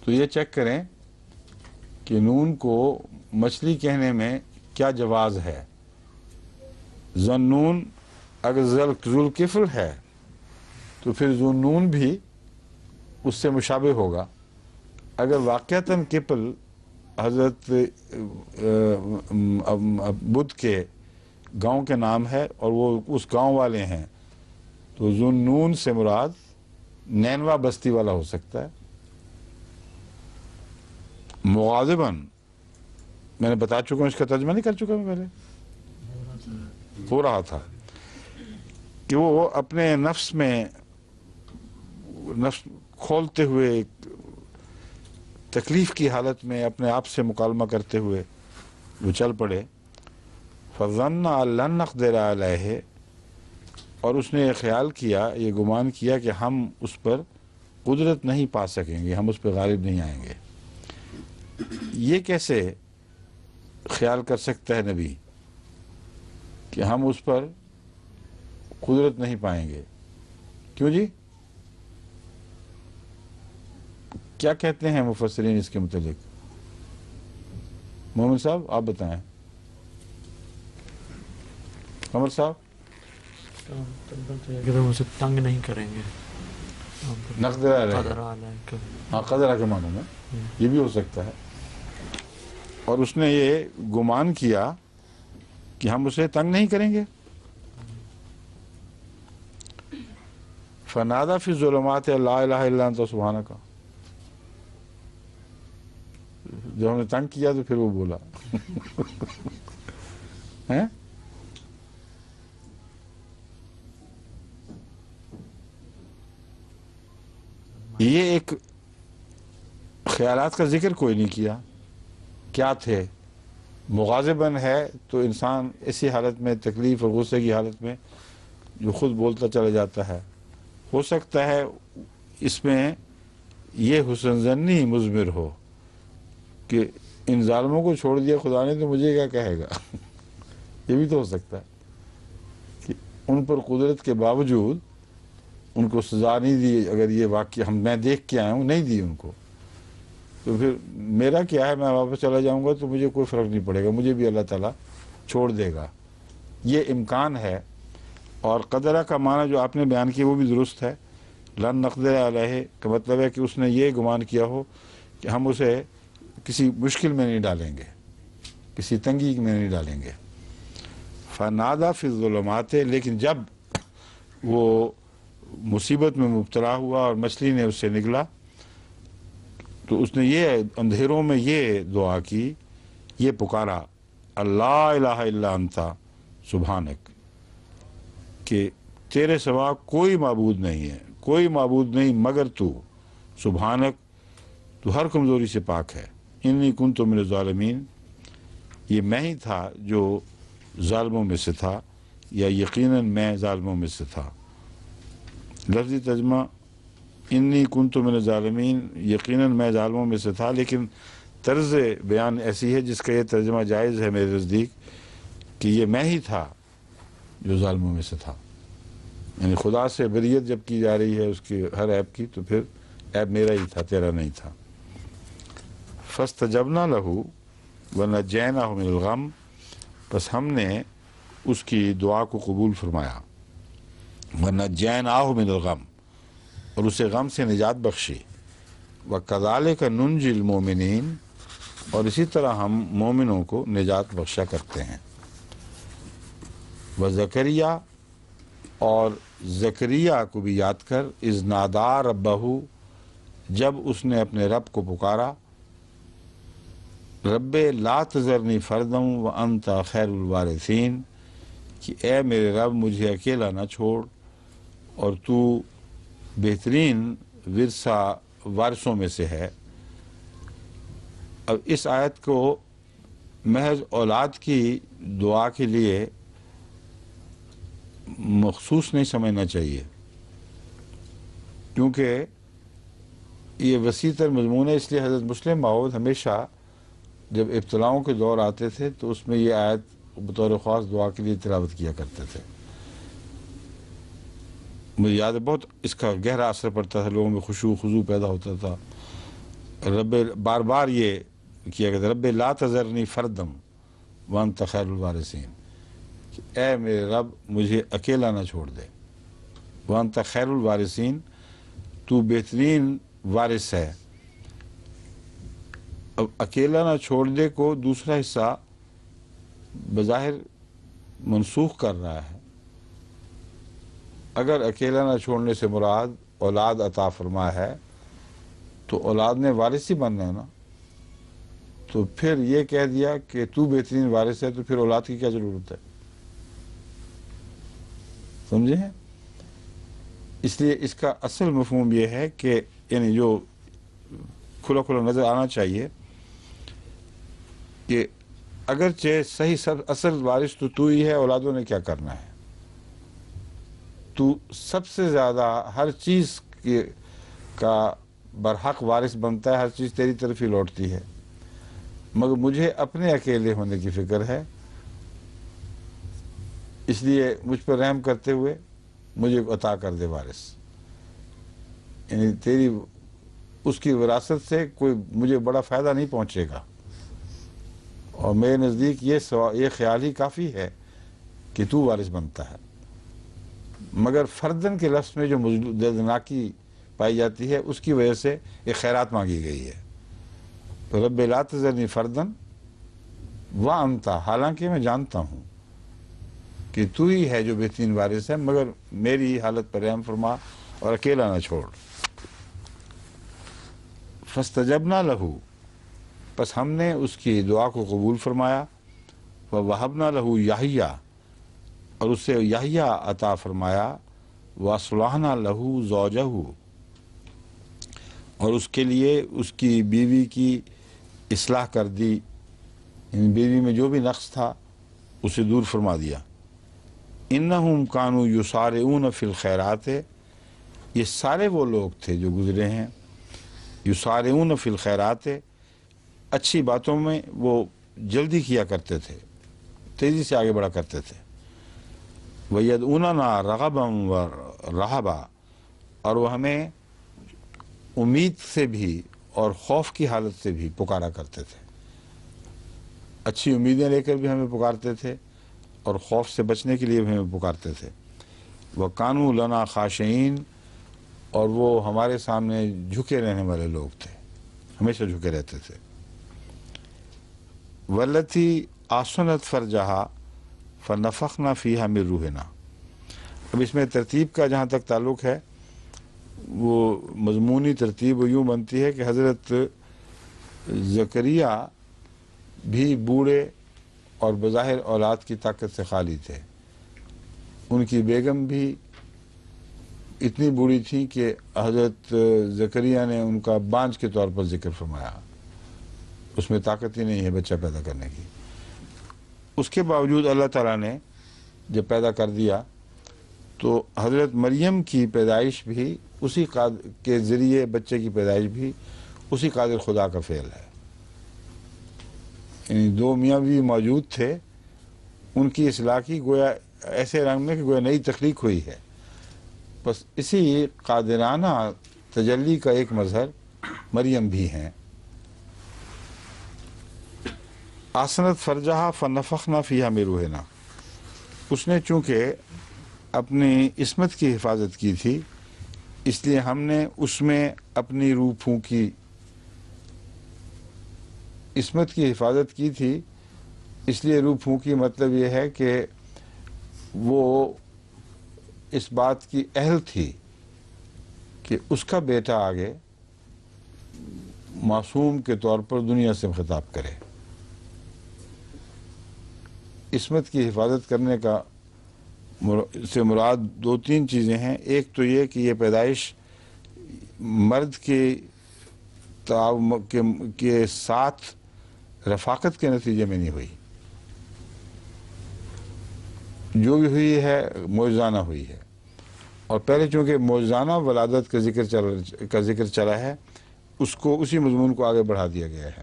تو یہ چیک کریں کہ نون کو مچھلی کہنے میں کیا جواز ہے. ذنون اگر ذوالکفل ہے تو پھر ذنون بھی اس سے مشابہ ہوگا. اگر واقعتاً کپل حضرت بدھ کے گاؤں کے نام ہے اور وہ اس گاؤں والے ہیں تو ذنون سے مراد نینوا بستی والا ہو سکتا ہے. مغاضباً میں نے بتا چکا ہوں، اس کا ترجمہ نہیں کر چکا میں پہلے؟ ہو رہا تھا کہ وہ اپنے نفس میں نفس کھولتے ہوئے ایک تکلیف کی حالت میں اپنے آپ سے مکالمہ کرتے ہوئے وہ چل پڑے. فظن ان لن نقدر علیہ، اور اس نے یہ خیال کیا، یہ گمان کیا کہ ہم اس پر قدرت نہیں پا سکیں گے، ہم اس پہ غالب نہیں آئیں گے. یہ کیسے خیال کر سکتا ہے نبی کہ ہم اس پر قدرت نہیں پائیں گے؟ کیوں جی؟ کیا کہتے ہیں مفسرین اس کے متعلق؟ محمد صاحب آپ بتائیں. عمر صاحب. کہ ہم اسے تنگ نہیں کریں گے. نقدر علیہ، قدر علیہ. ہاں قدرہ کے معنوں میں یہ بھی ہو سکتا ہے. اور اس نے یہ گمان کیا کہ ہم اسے تنگ نہیں کریں گے. فنادى في الظلمات لا الہ الا انت سبحانک. جب ہم نے تنگ کیا تو پھر وہ بولا ہیں؟ یہ ایک خیالات کا ذکر کوئی نہیں کیا. کیا تھے؟ مغاضباً ہے تو انسان اسی حالت میں، تکلیف اور غصے کی حالت میں جو خود بولتا چلا جاتا ہے. ہو سکتا ہے اس میں یہ حسن ظنی مضمر ہو کہ ان ظالموں کو چھوڑ دیا خدا نے تو مجھے کیا کہے گا یہ بھی تو ہو سکتا ہے کہ ان پر قدرت کے باوجود ان کو سزا نہیں دی. اگر یہ واقعہ میں دیکھ کے آیا ہوں، نہیں دی ان کو، تو پھر میرا کیا ہے؟ میں واپس چلا جاؤں گا تو مجھے کوئی فرق نہیں پڑے گا، مجھے بھی اللہ تعالیٰ چھوڑ دے گا. یہ امکان ہے. اور قدرہ کا معنی جو آپ نے بیان کیا وہ بھی درست ہے. لن نقدر علیہ کا مطلب ہے کہ اس نے یہ گمان کیا ہو کہ ہم اسے کسی مشکل میں نہیں ڈالیں گے، کسی تنگی میں نہیں ڈالیں گے. فنادى فی الظلمات، لیکن جب وہ مصیبت میں مبتلا ہوا اور مچھلی نے اس سے نگلا تو اس نے یہ اندھیروں میں یہ دعا کی، یہ پکارا، اللہ الہ الا انت سبحانک، کہ تیرے سوا کوئی معبود نہیں ہے، کوئی معبود نہیں مگر تو، سبحانک، تو ہر کمزوری سے پاک ہے. انی کنت من الظالمین، یہ میں ہی تھا جو ظالموں میں سے تھا، یا یقیناً میں ظالموں میں سے تھا. لفظی ترجمہ انی کنت من الظالمین، یقیناً میں ظالموں میں سے تھا، لیکن طرز بیان ایسی ہے جس کا یہ ترجمہ جائز ہے میرے نزدیک کہ یہ میں ہی تھا جو ظالموں میں سے تھا. یعنی خدا سے بریت جب کی جا رہی ہے اس کی ہر عیب کی، تو پھر عیب میرا ہی تھا، تیرا نہیں تھا. فاستجبنا لہ ونجیناہ من الغم، بس ہم نے اس کی دعا کو قبول فرمایا. ونجیناہ من الغم، اور اسے غم سے نجات بخشی. وکذالک ننجی المؤمنین، اور اسی طرح ہم مومنوں کو نجات بخشا کرتے ہیں. وزکریا، اور زکریا کو بھی یاد کر، اذ نادا ربہ، جب اس نے اپنے رب کو پکارا، رب لا تذرنی فردا وانت خیر الوارثین، کہ اے میرے رب مجھے اکیلا نہ چھوڑ اور تو بہترین ورثہ وارثوں میں سے ہے. اب اس آیت کو محض اولاد کی دعا کے لیے مخصوص نہیں سمجھنا چاہیے، کیونکہ یہ وسیع تر مضمون ہے. اس لیے حضرت مسلم موعود ہمیشہ جب ابتلاؤں کے دور آتے تھے تو اس میں یہ آیت بطور خاص دعا کے لیے تلاوت کیا کرتے تھے. مجھے یاد ہے بہت اس کا گہرا اثر پڑتا تھا، لوگوں میں خشوع خضوع پیدا ہوتا تھا. رب بار بار یہ کیا کرتا، رب لا تذرنی فردم وانت خیر الوارثین، اے میرے رب مجھے اکیلا نہ چھوڑ دے. وانت خیر الوارثین، تو بہترین وارث ہے. اب اکیلا نہ چھوڑ دے کو دوسرا حصہ بظاہر منسوخ کر رہا ہے. اگر اکیلا نہ چھوڑنے سے مراد اولاد عطا فرما ہے تو اولاد نے وارث ہی بننا ہے نا. تو پھر یہ کہہ دیا کہ تو بہترین وارث ہے، تو پھر اولاد کی کیا ضرورت ہے؟ سمجھے ہیں؟ اس لیے اس کا اصل مفہوم یہ ہے کہ یعنی جو کھلا کھلا نظر آنا چاہیے کہ اگرچہ صحیح سب اصل وارث تو ہی ہے، اولادوں نے کیا کرنا ہے؟ تو سب سے زیادہ ہر چیز کا برحق وارث بنتا ہے، ہر چیز تیری طرف ہی لوٹتی ہے، مگر مجھے اپنے اکیلے ہونے کی فکر ہے، اس لیے مجھ پر رحم کرتے ہوئے مجھے عطا کر دے وارث. یعنی تیری اس کی وراثت سے کوئی مجھے بڑا فائدہ نہیں پہنچے گا، اور میرے نزدیک یہ خیال ہی کافی ہے کہ تو وارث بنتا ہے. مگر فردن کے لفظ میں جو دردناکی پائی جاتی ہے، اس کی وجہ سے ایک خیرات مانگی گئی ہے. تو رب لا تذرنی فردن وانت، حالانکہ میں جانتا ہوں کہ تو ہی ہے جو بہترین وارث ہے، مگر میری حالت پر رحم فرما اور اکیلا نہ چھوڑ. فاستجبنا لہ، پس ہم نے اس کی دعا کو قبول فرمایا. ووہبنا لہ یحییٰ، اور اسے یحییٰ عطا فرمایا. واصلحنا لہ زوجہ، اور اس کے لیے اس کی بیوی کی اصلاح کر دی، یعنی بیوی میں جو بھی نقص تھا اسے دور فرما دیا. انہم کانوا یسارعون فی الخیرات، یہ سارے وہ لوگ تھے جو گزرے ہیں. یسارعون فی الخیرات، اچھی باتوں میں وہ جلدی کیا کرتے تھے، تیزی سے آگے بڑھا کرتے تھے. وَيَدْعُونَنَا رَغَبًا وَرَهَبًا، اور وہ ہمیں امید سے بھی اور خوف کی حالت سے بھی پکارا کرتے تھے. اچھی امیدیں لے کر بھی ہمیں پکارتے تھے اور خوف سے بچنے کے لیے بھی ہمیں پکارتے تھے. وَكَانُوا لَنَا خَاشِعِينَ، اور وہ ہمارے سامنے جھکے رہنے والے لوگ تھے، ہمیشہ جھکے رہتے تھے. وَالَّتِي أَحْصَنَتْ فَرْجَهَا فَنَفَخْنَا فِيهَا مِن رُوحِنَا. اب اس میں ترتیب کا جہاں تک تعلق ہے، وہ مضمونی ترتیب یوں بنتی ہے کہ حضرت زکریا بھی بوڑھے اور بظاہر اولاد کی طاقت سے خالی تھے. ان کی بیگم بھی اتنی بوڑھی تھی کہ حضرت زکریا نے ان کا بانجھ کے طور پر ذکر فرمایا، اس میں طاقت ہی نہیں ہے بچہ پیدا کرنے کی. اس کے باوجود اللہ تعالیٰ نے جب پیدا کر دیا تو حضرت مریم کی پیدائش بھی اسی کے ذریعے، بچے کی پیدائش بھی اسی قادر خدا کا فعل ہے. یعنی دو میاں بھی موجود تھے، ان کی اصلاح کی گویا ایسے رنگ میں کہ گویا نئی تخلیق ہوئی ہے. بس اسی قادرانہ تجلی کا ایک مظہر مریم بھی ہیں. آسنت فرجہا فنفخنا فیہا من روحنا، اس نے چونکہ اپنی عصمت کی حفاظت کی تھی، اس لیے ہم نے اس میں اپنی روح پھونکی. عصمت کی حفاظت کی تھی اس لیے روح پھونکی، مطلب یہ ہے کہ وہ اس بات کی اہل تھی کہ اس کا بیٹا آگے معصوم کے طور پر دنیا سے خطاب کرے. عصمت کی حفاظت کرنے کا سے مراد دو تین چیزیں ہیں. ایک تو یہ کہ یہ پیدائش مرد کے ساتھ رفاقت کے نتیجے میں نہیں ہوئی، جو بھی ہوئی ہے معجزانہ ہوئی ہے. اور پہلے چونکہ معجزانہ ولادت کا ذکر چلا ہے، اسی مضمون کو آگے بڑھا دیا گیا ہے.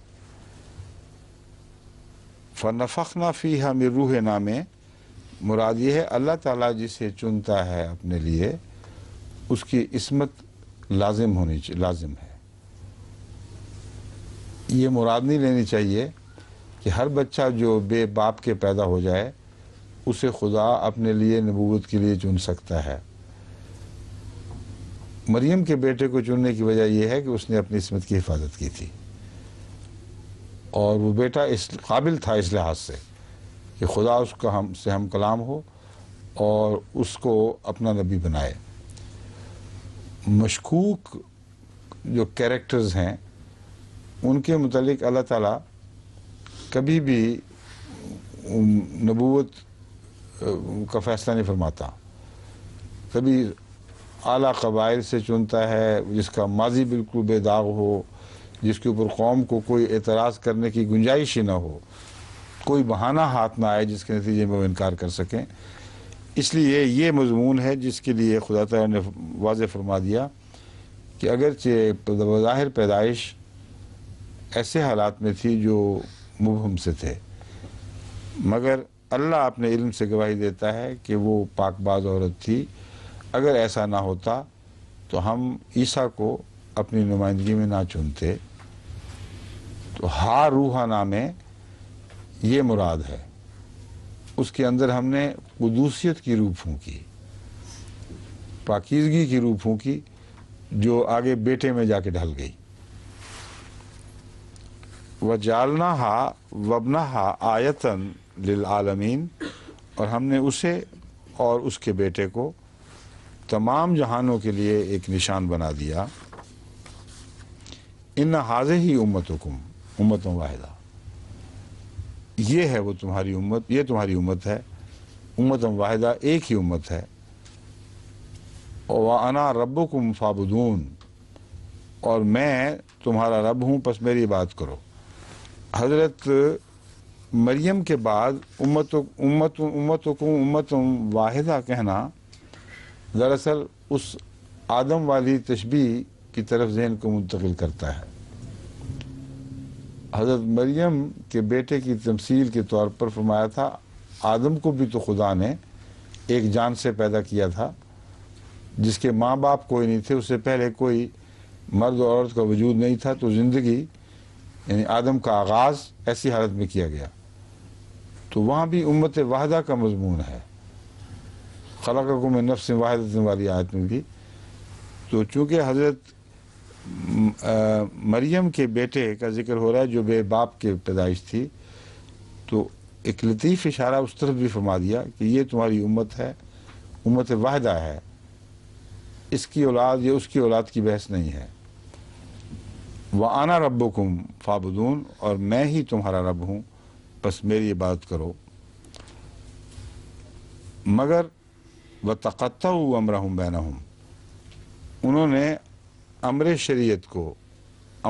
فَنَفَخْنَا فِيهَا مِن رُوحِنَا میں مراد یہ ہے اللہ تعالیٰ جسے چنتا ہے اپنے لیے اس کی عصمت لازم ہے. یہ مراد نہیں لینی چاہیے کہ ہر بچہ جو بے باپ کے پیدا ہو جائے اسے خدا اپنے لیے نبوت کے لیے چن سکتا ہے. مریم کے بیٹے کو چننے کی وجہ یہ ہے کہ اس نے اپنی عصمت کی حفاظت کی تھی، اور وہ بیٹا اس قابل تھا اس لحاظ سے کہ خدا اس کا ہم کلام ہو اور اس کو اپنا نبی بنائے. مشکوک جو کیریکٹرز ہیں ان کے متعلق اللہ تعالیٰ کبھی بھی نبوت کا فیصلہ نہیں فرماتا. کبھی اعلیٰ قبائل سے چنتا ہے جس کا ماضی بالکل بے داغ ہو، جس کے اوپر قوم کو کوئی اعتراض کرنے کی گنجائش ہی نہ ہو، کوئی بہانہ ہاتھ نہ آئے جس کے نتیجے میں وہ انکار کر سکیں. اس لیے یہ مضمون ہے جس کے لیے خدا تعالیٰ نے واضح فرما دیا کہ اگرچہ بظاہر پیدائش ایسے حالات میں تھی جو مبہم سے تھے، مگر اللہ اپنے علم سے گواہی دیتا ہے کہ وہ پاک باز عورت تھی. اگر ایسا نہ ہوتا تو ہم عیسیٰ کو اپنی نمائندگی میں نہ چنتے. تو ہا روحا نامے یہ مراد ہے. اس کے اندر ہم نے قدوسیت کی روح پھونکی، پاکیزگی کی روح پھونکی، جو آگے بیٹے میں جا کے ڈھل گئی. وَجَعَلْنَاهَا وَابْنَهَا آیَةً لِلْعَالَمِينَ، اور ہم نے اسے اور اس کے بیٹے کو تمام جہانوں کے لیے ایک نشان بنا دیا. ان هَذِهِ أُمَّتُكُمْ أُمَّةٌ وَاحِدَةٌ، یہ ہے وہ تمہاری امت، یہ تمہاری امت ہے، امت واحدہ، ایک ہی امت ہے. وَأَنَا رَبُّكُمْ فَاعْبُدُونِ، اور میں تمہارا رب ہوں پس میری بات کرو. حضرت مریم کے بعد امتکم امت واحدہ کہنا دراصل اس آدم والی تشبیہ کی طرف ذہن کو منتقل کرتا ہے. حضرت مریم کے بیٹے کی تمثیل کے طور پر فرمایا تھا آدم کو بھی تو خدا نے ایک جان سے پیدا کیا تھا جس کے ماں باپ کوئی نہیں تھے، اس سے پہلے کوئی مرد اور عورت کا وجود نہیں تھا. تو زندگی یعنی آدم کا آغاز ایسی حالت میں کیا گیا. تو وہاں بھی امت واحدہ کا مضمون ہے. خلقکم من نفس واحدۃ والی آیت میں بھی. تو چونکہ حضرت مریم کے بیٹے کا ذکر ہو رہا ہے جو بے باپ کے پیدائش تھی، تو ایک لطیف اشارہ اس طرف بھی فرما دیا کہ یہ تمہاری امت ہے، امت واحدہ ہے. اس کی اولاد یا اس کی اولاد کی بحث نہیں ہے. وَأَنَا رَبُّكُمْ فَاعْبُدُونِ، اور میں ہی تمہارا رب ہوں بس میری عبادت کرو. مگر وَتَقَطَّعُوا أَمْرَهُمْ بَيْنَهُمْ، انہوں نے امر شریعت کو،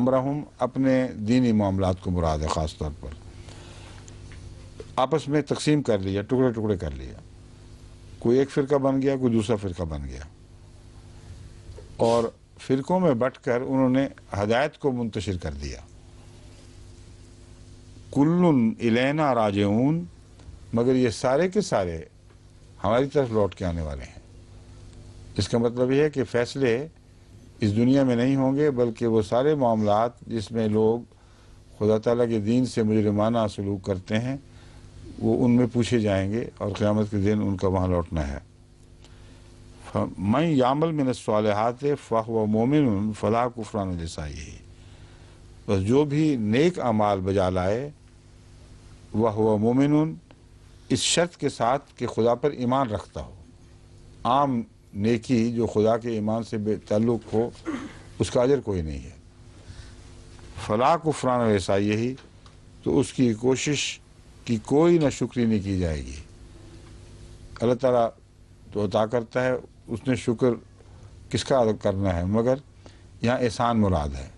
امرہم اپنے دینی معاملات کو مراد ہے، خاص طور پر آپس میں تقسیم کر لیا، ٹکڑے ٹکڑے کر لیا. کوئی ایک فرقہ بن گیا، کوئی دوسرا فرقہ بن گیا، اور فرقوں میں بٹ کر انہوں نے ہدایت کو منتشر کر دیا. کلن الینا راجعون، مگر یہ سارے کے سارے ہماری طرف لوٹ کے آنے والے ہیں. اس کا مطلب یہ ہے کہ فیصلے اس دنیا میں نہیں ہوں گے، بلکہ وہ سارے معاملات جس میں لوگ خدا تعالیٰ کے دین سے مجرمانہ سلوک کرتے ہیں وہ ان میں پوچھے جائیں گے، اور قیامت کے دن ان کا وہاں لوٹنا ہے. مَن يَعْمَلْ مِنَ الصَّالِحَاتِ فَهُوَ مُؤْمِنٌ فَلَا كُفْرَانَ لِسَعْيِهِ، بس جو بھی نیک اعمال بجا لائے وَهُوَ مُؤْمِنٌ، اس شرط کے ساتھ کہ خدا پر ایمان رکھتا ہو. عام نیکی جو خدا کے ایمان سے بے تعلق ہو اس کا اجر کوئی نہیں ہے. فَلَا كُفْرَانَ لِسَعْيِهِ، تو اس کی کوشش کی کوئی نہ شکری نہیں کی جائے گی. اللہ تعالیٰ تو عطا کرتا ہے، اس نے شکر کس کا ادا کرنا ہے، مگر یہاں احسان مراد ہے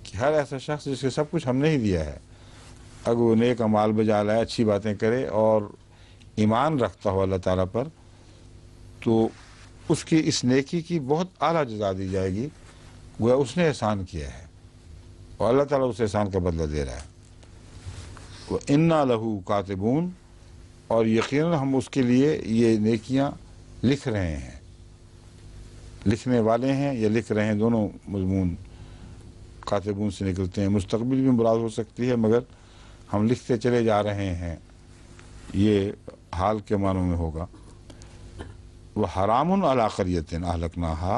کہ ہر ایسا شخص جس کے سب کچھ ہم نے ہی دیا ہے، اگر وہ نیک اعمال بجا لائے، اچھی باتیں کرے اور ایمان رکھتا ہو اللہ تعالیٰ پر، تو اس کی اس نیکی کی بہت اعلیٰ جزا دی جائے گی، گویا اس نے احسان کیا ہے اور اللہ تعالیٰ اس احسان کا بدلہ دے رہا ہے. وَإِنَّا لَهُ كَاتِبُونَ، اور یقیناً ہم اس کے لیے یہ نیکیاں لکھ رہے ہیں. لکھنے والے ہیں یا لکھ رہے ہیں، دونوں مضمون کاتبون سے نکلتے ہیں. مستقبل بھی مراد ہو سکتی ہے، مگر ہم لکھتے چلے جا رہے ہیں، یہ حال کے معنوں میں ہوگا. وَحَرَامٌ عَلَىٰ قَرْيَةٍ أَهْلَكْنَاهَا،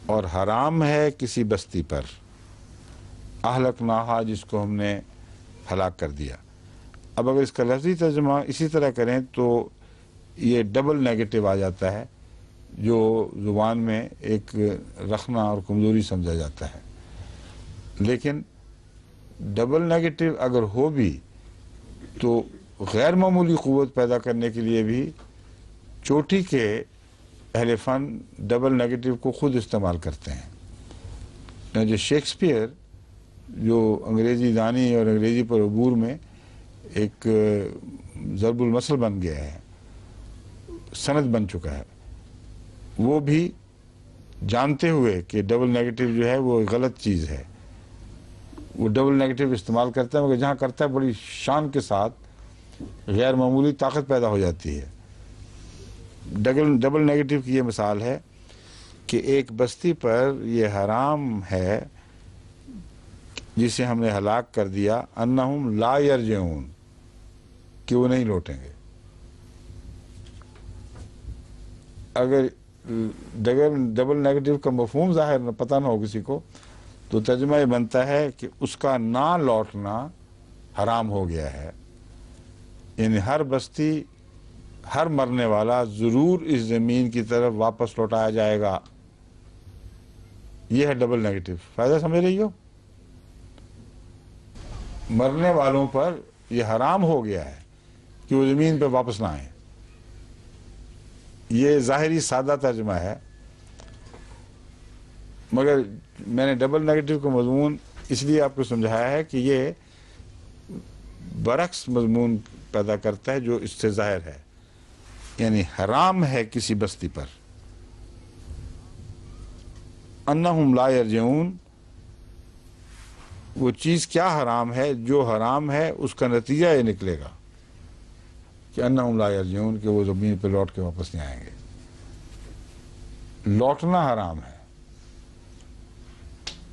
اور حرام ہے کسی بستی پر، أَهْلَكْنَاهَا جس کو ہم نے ہلاک کر دیا. اب اگر اس کا لفظی ترجمہ اسی طرح کریں تو یہ ڈبل نیگیٹو آ جاتا ہے، جو زبان میں ایک رخنہ اور کمزوری سمجھا جاتا ہے. لیکن ڈبل نیگیٹو اگر ہو بھی تو غیر معمولی قوت پیدا کرنے کے لیے بھی چوٹی کے اہل فن ڈبل نیگیٹو کو خود استعمال کرتے ہیں. جو شیکسپیئر جو انگریزی دانی اور انگریزی پر عبور میں ایک ضرب المثل بن گیا ہے، سند بن چکا ہے، وہ بھی جانتے ہوئے کہ ڈبل نیگیٹو جو ہے وہ غلط چیز ہے، وہ ڈبل نیگیٹو استعمال کرتا ہے، مگر جہاں کرتا ہے بڑی شان کے ساتھ غیر معمولی طاقت پیدا ہو جاتی ہے. ڈبل نیگیٹو کی یہ مثال ہے کہ ایک بستی پر یہ حرام ہے جسے ہم نے ہلاک کر دیا، انہم لا یرجعون، کہ وہ نہیں لوٹیں گے. اگر ڈبل نیگیٹو کا مفہوم ظاہر پتہ نہ ہو کسی کو تو ترجمہ یہ بنتا ہے کہ اس کا نہ لوٹنا حرام ہو گیا ہے. یعنی ہر بستی، ہر مرنے والا ضرور اس زمین کی طرف واپس لوٹایا جائے گا. یہ ہے ڈبل نیگیٹو. فائدہ سمجھ رہی ہو؟ مرنے والوں پر یہ حرام ہو گیا ہے کہ وہ زمین پہ واپس نہ آئیں. یہ ظاہری سادہ ترجمہ ہے، مگر میں نے ڈبل نیگیٹو کا مضمون اس لیے آپ کو سمجھایا ہے کہ یہ برعکس مضمون پیدا کرتا ہے جو اس سے ظاہر ہے. یعنی حرام ہے کسی بستی پر، انہم لا یرجعون، وہ چیز کیا حرام ہے؟ جو حرام ہے اس کا نتیجہ یہ نکلے گا کہ انہم لا یرجعون، کہ وہ زمین پہ لوٹ کے واپس نہیں آئیں گے. لوٹنا حرام ہے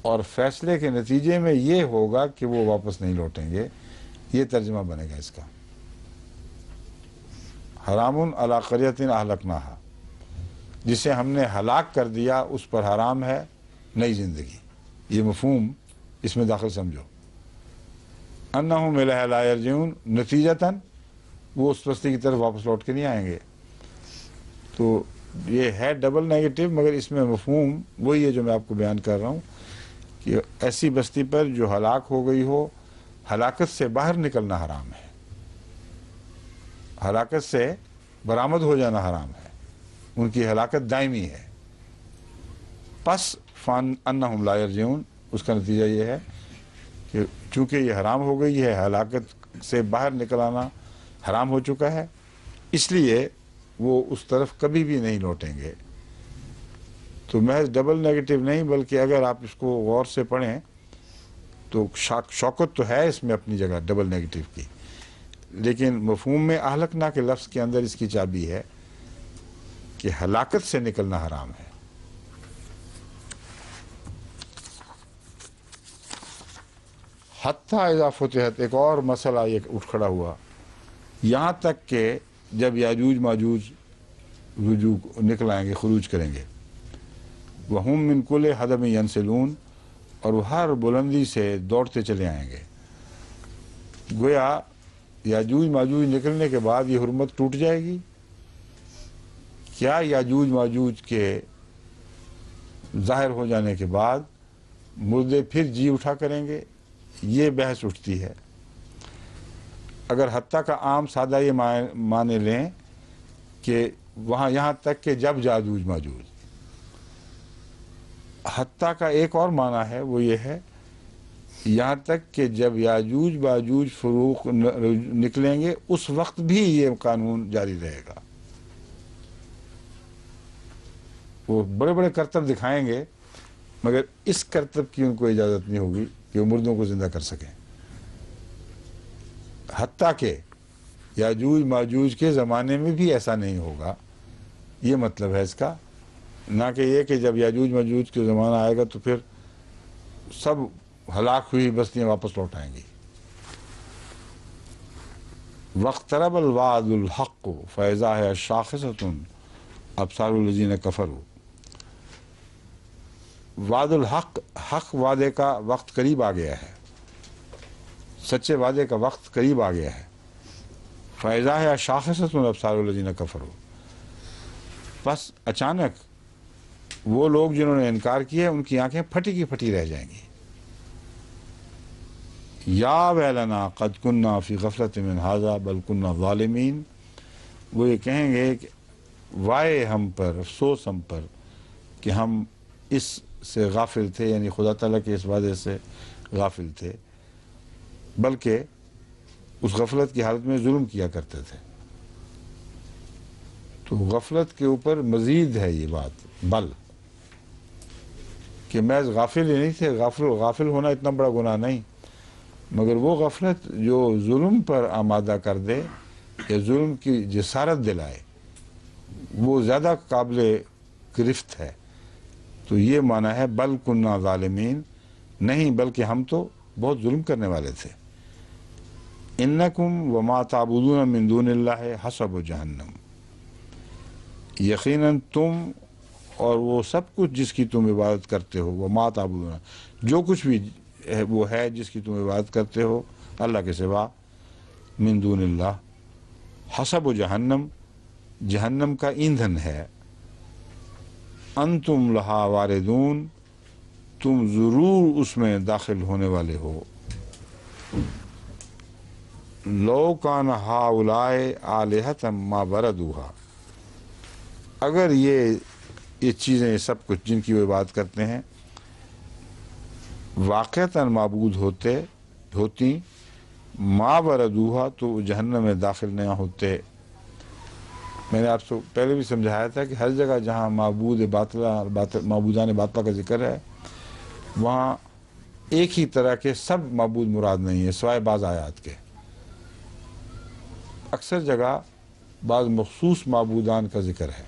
اور فیصلے کے نتیجے میں یہ ہوگا کہ وہ واپس نہیں لوٹیں گے. یہ ترجمہ بنے گا اس کا. حرام علی قریۃ اہلکناہا، جسے ہم نے ہلاک کر دیا اس پر حرام ہے نئی زندگی. یہ مفہوم اس میں داخل سمجھو. انہم الیہا لا یرجعون، نتیجتاً وہ اس بستی کی طرف واپس لوٹ کے نہیں آئیں گے. تو یہ ہے ڈبل نیگیٹو، مگر اس میں مفہوم وہی ہے جو میں آپ کو بیان کر رہا ہوں کہ ایسی بستی پر جو ہلاک ہو گئی ہو، ہلاکت سے باہر نکلنا حرام ہے، ہلاکت سے برآمد ہو جانا حرام ہے، ان کی ہلاکت دائمی ہے. پس فان انہم لا یرجعون، اس کا نتیجہ یہ ہے کہ چونکہ یہ حرام ہو گئی ہے، ہلاکت سے باہر نکل آنا حرام ہو چکا ہے، اس لیے وہ اس طرف کبھی بھی نہیں لوٹیں گے. تو محض ڈبل نیگیٹو نہیں، بلکہ اگر آپ اس کو غور سے پڑھیں تو شوکت تو ہے اس میں اپنی جگہ ڈبل نیگیٹو کی، لیکن مفہوم میں اہلکنا کے لفظ کے اندر اس کی چابی ہے کہ ہلاکت سے نکلنا حرام ہے. حتیٰ اذا فتحت، ایک اور مسئلہ یہ اٹھ کھڑا ہوا، یہاں تک کہ جب یاجوج ماجوج رجوع نکل آئیں گے، خروج کریں گے. وہم من کل حدب ینسلون، اور وہ ہر بلندی سے دوڑتے چلے آئیں گے. گویا یاجوج ماجوج نکلنے کے بعد یہ حرمت ٹوٹ جائے گی. کیا یاجوج ماجوج کے ظاہر ہو جانے کے بعد مردے پھر جی اٹھا کریں گے؟ یہ بحث اٹھتی ہے. اگر حتیٰ کا عام سادہ یہ معنی لیں کہ وہاں یہاں تک کہ جب یاجوج ماجوج، حتیٰ کا ایک اور معنی ہے، وہ یہ ہے یہاں تک کہ جب یاجوج ماجوج فروغ نکلیں گے اس وقت بھی یہ قانون جاری رہے گا. وہ بڑے بڑے کرتب دکھائیں گے، مگر اس کرتب کی ان کو اجازت نہیں ہوگی کہ وہ مردوں کو زندہ کر سکیں. حتیٰ کہ یاجوج ماجوج کے زمانے میں بھی ایسا نہیں ہوگا. یہ مطلب ہے اس کا، نہ کہ یہ کہ جب یاجوج ماجوج کے زمانہ آئے گا تو پھر سب ہلاک ہوئی بستیاں واپس لوٹ آئیں گی. واقترب الوعد الحق فاذا هي شاخصة ابصار الذين كفروا. وعد الحق، حق وعدے کا وقت قریب آ گیا ہے، سچے وعدے کا وقت قریب آ گیا ہے. فاذا هي شاخصة ابصار الذين كفروا، بس اچانک وہ لوگ جنہوں نے انکار کیا ان کی آنکھیں پھٹی کی پھٹی رہ جائیں گی. یا ویلنا قد کننا فی غفلت من ھذا بل کننا ظالمین، وہ یہ کہیں گے کہ وائے ہم پر، افسوس ہم پر کہ ہم اس سے غافل تھے، یعنی خدا تعالیٰ کے اس وعدے سے غافل تھے، بلکہ اس غفلت کی حالت میں ظلم کیا کرتے تھے۔ تو غفلت کے اوپر مزید ہے یہ بات، بل کہ محض غافل ہی نہیں تھے، غافل ہونا اتنا بڑا گناہ نہیں، مگر وہ غفلت جو ظلم پر آمادہ کر دے یا ظلم کی جسارت دلائے، وہ زیادہ قابل گرفت ہے۔ تو یہ معنی ہے بل کننا ظالمین، نہیں بلکہ ہم تو بہت ظلم کرنے والے تھے۔ انکم وما تعبدون من دون اللہ حسب جہنم، یقیناً تم اور وہ سب کچھ جس کی تم عبادت کرتے ہو، وما تعبدون، جو کچھ بھی وہ ہے جس کی تم عبادت کرتے ہو اللہ کے سوا، من دون اللہ، حسب جہنم، جہنم کا ایندھن ہے، انتم لہا واردون، تم ضرور اس میں داخل ہونے والے ہو۔ لو کان ہؤلاء آلہۃ ما وردوہا، اگر یہ چیزیں سب کچھ جن کی وہ عبادت کرتے ہیں واقعتاً معبود ہوتی، ما وردوہا، تو جہنم میں داخل نہ ہوتے۔ میں نے آپ سے پہلے بھی سمجھایا تھا کہ ہر جگہ جہاں معبودان باطلہ کا ذکر ہے، وہاں ایک ہی طرح کے سب معبود مراد نہیں ہے سوائے بعض آیات کے۔ اکثر جگہ بعض مخصوص معبودان کا ذکر ہے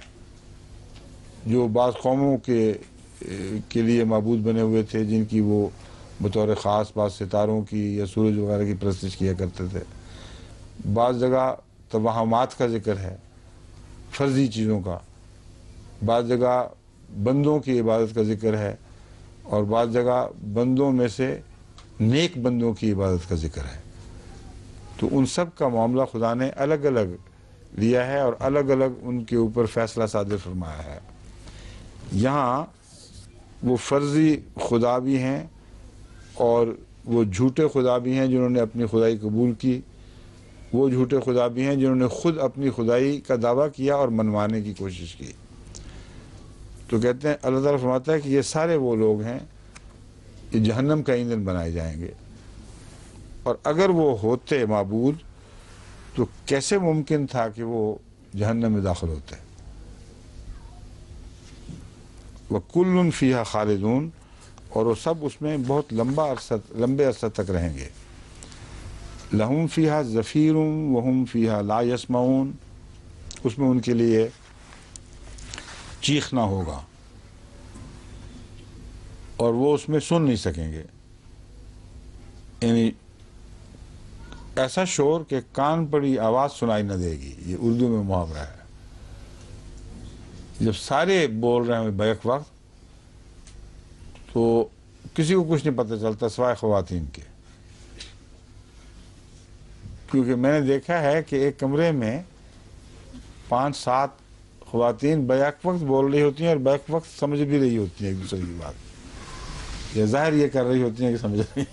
جو بعض قوموں کے لیے معبود بنے ہوئے تھے، جن کی وہ بطور خاص بعض ستاروں کی یا سورج وغیرہ کی پرستش کیا کرتے تھے۔ بعض جگہ توہمات کا ذکر ہے، فرضی چیزوں کا، بعض جگہ بندوں کی عبادت کا ذکر ہے، اور بعض جگہ بندوں میں سے نیک بندوں کی عبادت کا ذکر ہے۔ تو ان سب کا معاملہ خدا نے الگ الگ لیا ہے اور الگ الگ ان کے اوپر فیصلہ صادر فرمایا ہے۔ یہاں وہ فرضی خدا بھی ہیں اور وہ جھوٹے خدا بھی ہیں جنہوں نے اپنی خدائی قبول کی، وہ جھوٹے خدا بھی ہیں جنہوں نے خود اپنی خدائی کا دعویٰ کیا اور منوانے کی کوشش کی۔ تو کہتے ہیں، اللہ تعالیٰ فرماتا ہے کہ یہ سارے وہ لوگ ہیں یہ جہنم کا ایندھن بنائے جائیں گے، اور اگر وہ ہوتے معبود تو کیسے ممکن تھا کہ وہ جہنم میں داخل ہوتے؟ وَكُلٌّ فِيهَا خَالِدُونَ، اور وہ سب اس میں بہت لمبے عرصہ تک رہیں گے۔ لَهُمْ فِيهَا زَفِيرٌ وَهُمْ فِيهَا لَا يَسْمَعُونَ، اس میں ان کے لیے چیخنا ہوگا اور وہ اس میں سن نہیں سکیں گے، یعنی ایسا شور کہ کان پڑی آواز سنائی نہ دے گی۔ یہ اردو میں محاورہ ہے۔ جب سارے بول رہے ہیں بیک وقت تو کسی کو کچھ نہیں پتہ چلتا سوائے خواتین کے، کیونکہ میں نے دیکھا ہے کہ ایک کمرے میں 5-7 خواتین بیک وقت بول رہی ہوتی ہیں اور بیک وقت سمجھ بھی رہی ہوتی ہیں ایک دوسرے کی بات، یا ظاہر یہ کر رہی ہوتی ہیں کہ سمجھ رہی ہیں،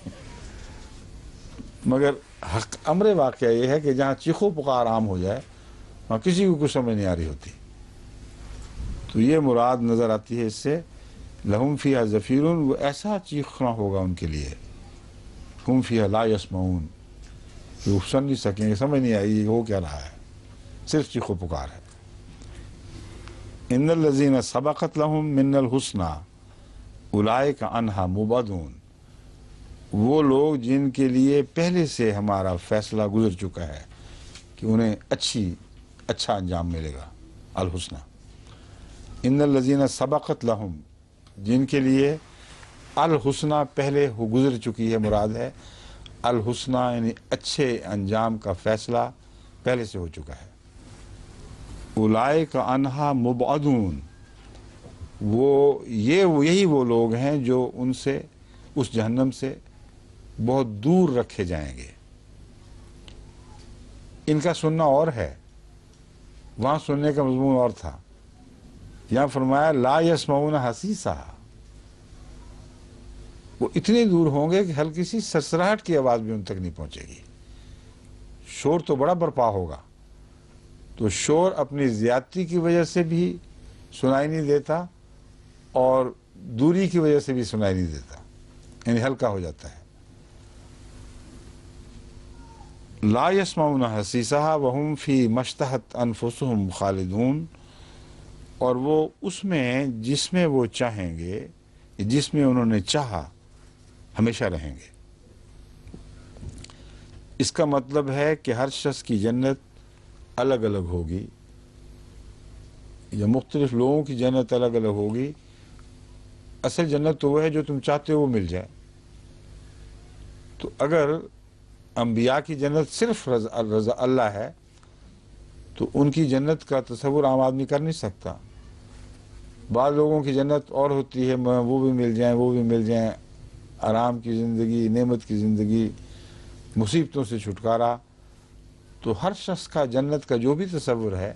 مگر امر واقعہ یہ ہے کہ جہاں چیخو پکار عام ہو جائے وہاں کسی کو کچھ سمجھ نہیں آ رہی ہوتی۔ تو یہ مراد نظر آتی ہے اس سے، لہم فیہا زفیرون، وہ ایسا چیخنا ہوگا ان کے لیے، ہم فیہا لا یسمعون، وہ سن نہیں سکیں گے، سمجھ نہیں آئی یہ ہو کیا رہا ہے، صرف چیخو پکار ہے۔ ان الذین سبقت لہم من الحسنی اولئک عنہا مبعدون، وہ لوگ جن کے لیے پہلے سے ہمارا فیصلہ گزر چکا ہے کہ انہیں اچھا انجام ملے گا، الحسنہ۔ ان الذین سبقت لہم، جن کے لیے الحسنہ پہلے گزر چکی ہے، مراد ہے الحسنہ یعنی اچھے انجام کا فیصلہ پہلے سے ہو چکا ہے۔ اولئک عنہا مبعدون، یہی وہ لوگ ہیں جو ان سے، اس جہنم سے بہت دور رکھے جائیں گے۔ ان کا سننا اور ہے، وہاں سننے کا مضمون اور تھا، یہاں فرمایا لا یسمعون حسیسا، وہ اتنی دور ہوں گے کہ ہلکی سی سرسراہٹ کی آواز بھی ان تک نہیں پہنچے گی. شور تو بڑا برپا ہوگا. تو شور اپنی زیادتی کی وجہ سے بھی سنائی نہیں دیتا اور دوری کی وجہ سے بھی سنائی نہیں دیتا، یعنی ہلکا ہو جاتا ہے. لا يسمعون حسیسها وهم فی مشتہت انفسهم خالدون، اور وہ اس میں جس میں وہ چاہیں گے، جس میں انہوں نے چاہا، ہمیشہ رہیں گے. اس کا مطلب ہے کہ ہر شخص کی جنت الگ الگ ہوگی، یا مختلف لوگوں کی جنت الگ الگ ہوگی. اصل جنت تو وہ ہے جو تم چاہتے ہو وہ مل جائے. تو اگر انبیاء کی جنت صرف رضا اللہ ہے تو ان کی جنت کا تصور عام آدمی کر نہیں سکتا. بعض لوگوں کی جنت اور ہوتی ہے، وہ بھی مل جائیں، وہ بھی مل جائیں، آرام کی زندگی، نعمت کی زندگی، مصیبتوں سے چھٹکارا. تو ہر شخص کا جنت کا جو بھی تصور ہے،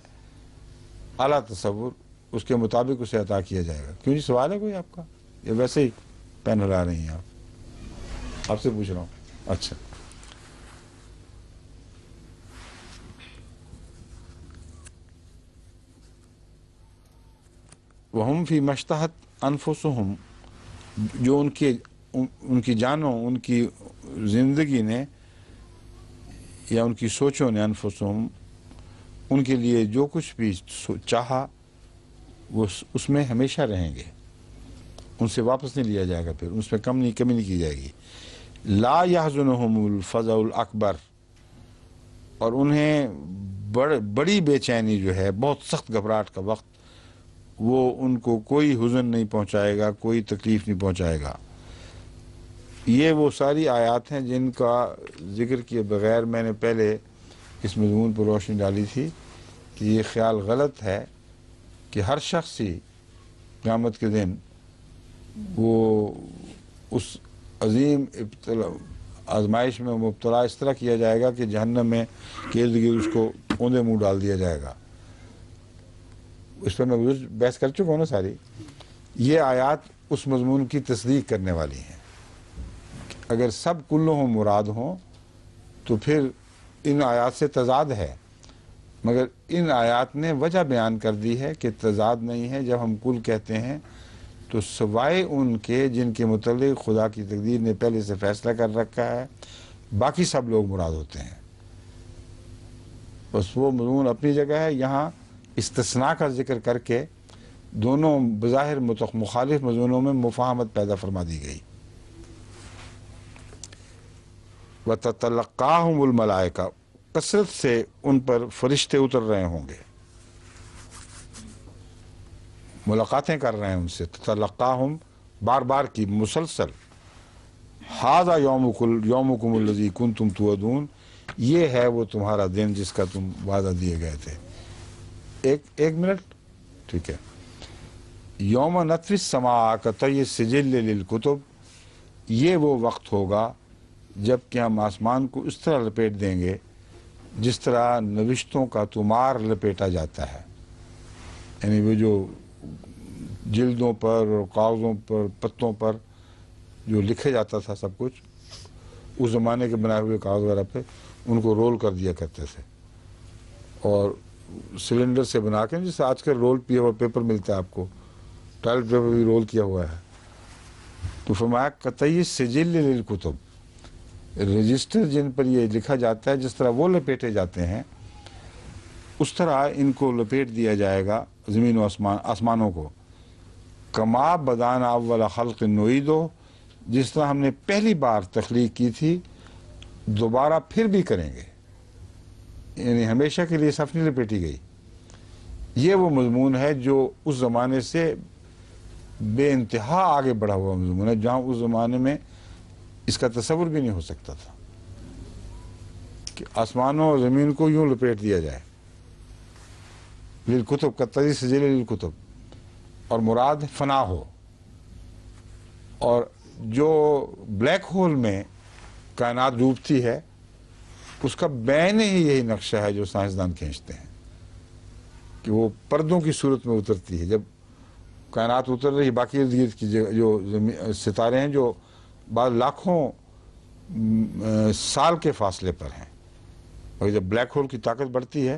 اعلیٰ تصور، اس کے مطابق اسے عطا کیا جائے گا. کیوں جی، سوال ہے کوئی آپ کا یا ویسے ہی پین ہلا رہی ہیں آپ سے پوچھ رہا ہوں. اچھا، وَهُمْ فِي مَشْتَهَتْ أَنفُسُهُمْ، جو ان کی جانوں، ان کی زندگی نے یا ان کی سوچوں نے، انفسهم، ان کے لیے جو کچھ بھی چاہا وہ اس میں ہمیشہ رہیں گے. ان سے واپس نہیں لیا جائے گا، پھر اس میں کمی نہیں کی جائے گی. لا يحزنهم الفزع الاکبر، اور انہیں بڑی بے چینی جو ہے، بہت سخت گھبراہٹ کا وقت، وہ ان کو کوئی حزن نہیں پہنچائے گا، کوئی تکلیف نہیں پہنچائے گا. یہ وہ ساری آیات ہیں جن کا ذکر کیے بغیر میں نے پہلے اس مضمون پر روشنی ڈالی تھی کہ یہ خیال غلط ہے کہ ہر شخص ہی قیامت کے دن وہ اس عظیم آزمائش میں مبتلا اس طرح کیا جائے گا کہ جہنم میں کے ارد گرد اس کو اوندے منہ ڈال دیا جائے گا. اس پر میں بحث کر چکا ہوں نا ساری. یہ آیات اس مضمون کی تصدیق کرنے والی ہیں. اگر سب کلوں مراد ہوں تو پھر ان آیات سے تضاد ہے، مگر ان آیات نے وجہ بیان کر دی ہے کہ تضاد نہیں ہے. جب ہم کل کہتے ہیں تو سوائے ان کے جن کے متعلق خدا کی تقدیر نے پہلے سے فیصلہ کر رکھا ہے، باقی سب لوگ مراد ہوتے ہیں. بس وہ مضمون اپنی جگہ ہے. یہاں استثناء کا ذکر کر کے دونوں بظاہر مخالف مضمونوں میں مفاہمت پیدا فرما دی گئی. وَتَتَلَقَّاهُمُ الْمَلَائِكَةُ، کثرت سے ان پر فرشتے اتر رہے ہوں گے، ملاقاتیں کر رہے ہیں ان سے. تتلقاہم، بار بار کی، مسلسل. ھذا یومکم الذی کنتم توعدون، یہ ہے وہ تمہارا دن جس کا تم وعدہ دیے گئے تھے. ایک منٹ، ٹھیک ہے. یوم نطوی السماء کطی السجل للکتب، یہ وہ وقت ہوگا جب کہ ہم آسمان کو اس طرح لپیٹ دیں گے جس طرح نوشتوں کا طمار لپیٹا جاتا ہے. یعنی وہ جو جلدوں پر اور کاغذوں پر، پتوں پر جو لکھے جاتا تھا سب کچھ، اس زمانے کے بنائے ہوئے کاغذ وغیرہ پہ ان کو رول کر دیا کرتے تھے، اور سلنڈر سے بنا کے، جیسے آج کل رول کیا ہوا پیپر ملتا ہے آپ کو، ٹائلٹ پیپر بھی رول کیا ہوا ہے. تو فرمایا قطعی سجل للکتب، رجسٹر جن پر یہ لکھا جاتا ہے، جس طرح وہ لپیٹے جاتے ہیں اس طرح ان کو لپیٹ دیا جائے گا، زمین و آسمانوں کو. کما بدانا اول خلق نعیدہ، جس طرح ہم نے پہلی بار تخلیق کی تھی دوبارہ پھر بھی کریں گے. یعنی ہمیشہ کے لیے صف نہیں لپیٹی گئی. یہ وہ مضمون ہے جو اس زمانے سے بے انتہا آگے بڑھا ہوا مضمون ہے، جہاں اس زمانے میں اس کا تصور بھی نہیں ہو سکتا تھا کہ آسمانوں اور زمین کو یوں لپیٹ دیا جائے. للکتب قطعی سجل للکتب، اور مراد فنا ہو. اور جو بلیک ہول میں کائنات ڈوبتی ہے اس کا بین ہی یہی نقشہ ہے جو سائنسدان کھینچتے ہیں کہ وہ پردوں کی صورت میں اترتی ہے. جب کائنات اتر رہی، باقی ارد گرد کی جو ستارے ہیں جو بعض لاکھوں سال کے فاصلے پر ہیں، اور جب بلیک ہول کی طاقت بڑھتی ہے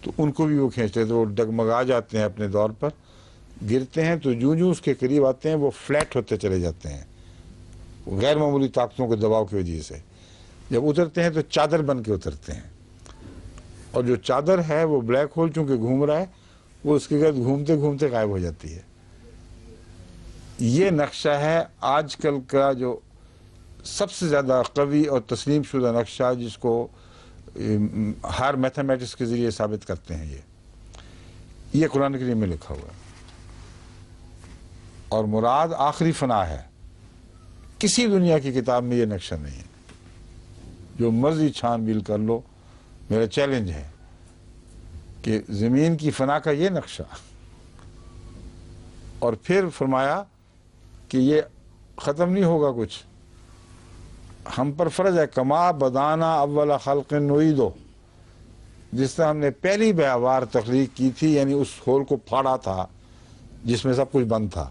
تو ان کو بھی وہ کھینچتے ہیں، تو وہ ڈگمگا جاتے ہیں اپنے دور پر، گرتے ہیں تو جوں اس کے قریب آتے ہیں وہ فلیٹ ہوتے چلے جاتے ہیں غیر معمولی طاقتوں کے دباؤ کی وجہ سے۔ جب اترتے ہیں تو چادر بن کے اترتے ہیں، اور جو چادر ہے وہ بلیک ہول چونکہ گھوم رہا ہے وہ اس کے گرد گھومتے گھومتے غائب ہو جاتی ہے۔ یہ نقشہ ہے آج کل کا جو سب سے زیادہ قوی اور تسلیم شدہ نقشہ، جس کو ہر میتھمیٹکس کے ذریعے ثابت کرتے ہیں۔ یہ قرآن کریم میں لکھا ہوا ہے، اور مراد آخری فنا ہے۔ کسی دنیا کی کتاب میں یہ نقشہ نہیں ہے، جو مرضی چھان بیل کر لو۔ میرا چیلنج ہے کہ زمین کی فنا کا یہ نقشہ، اور پھر فرمایا کہ یہ ختم نہیں ہوگا کچھ، ہم پر فرض ہے کما بدانا اول خلق نعیدہ، جس طرح ہم نے پہلی بار تخلیق کی تھی، یعنی اس ہول کو پھاڑا تھا جس میں سب کچھ بند تھا،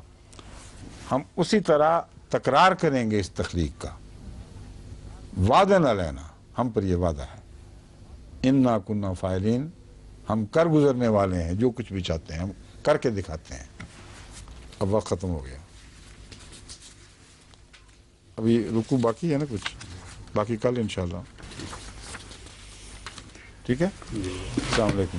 ہم اسی طرح تکرار کریں گے اس تخلیق کا۔ وعدن علینا، ہم پر یہ وعدہ ہے، انا کنا فاعلین، ہم کر گزرنے والے ہیں، جو کچھ بھی چاہتے ہیں ہم کر کے دکھاتے ہیں۔ اب وقت ختم ہو گیا، ابھی رکوع باقی ہے نا کچھ، باقی کل انشاءاللہ۔ ٹھیک ہے، السلام علیکم۔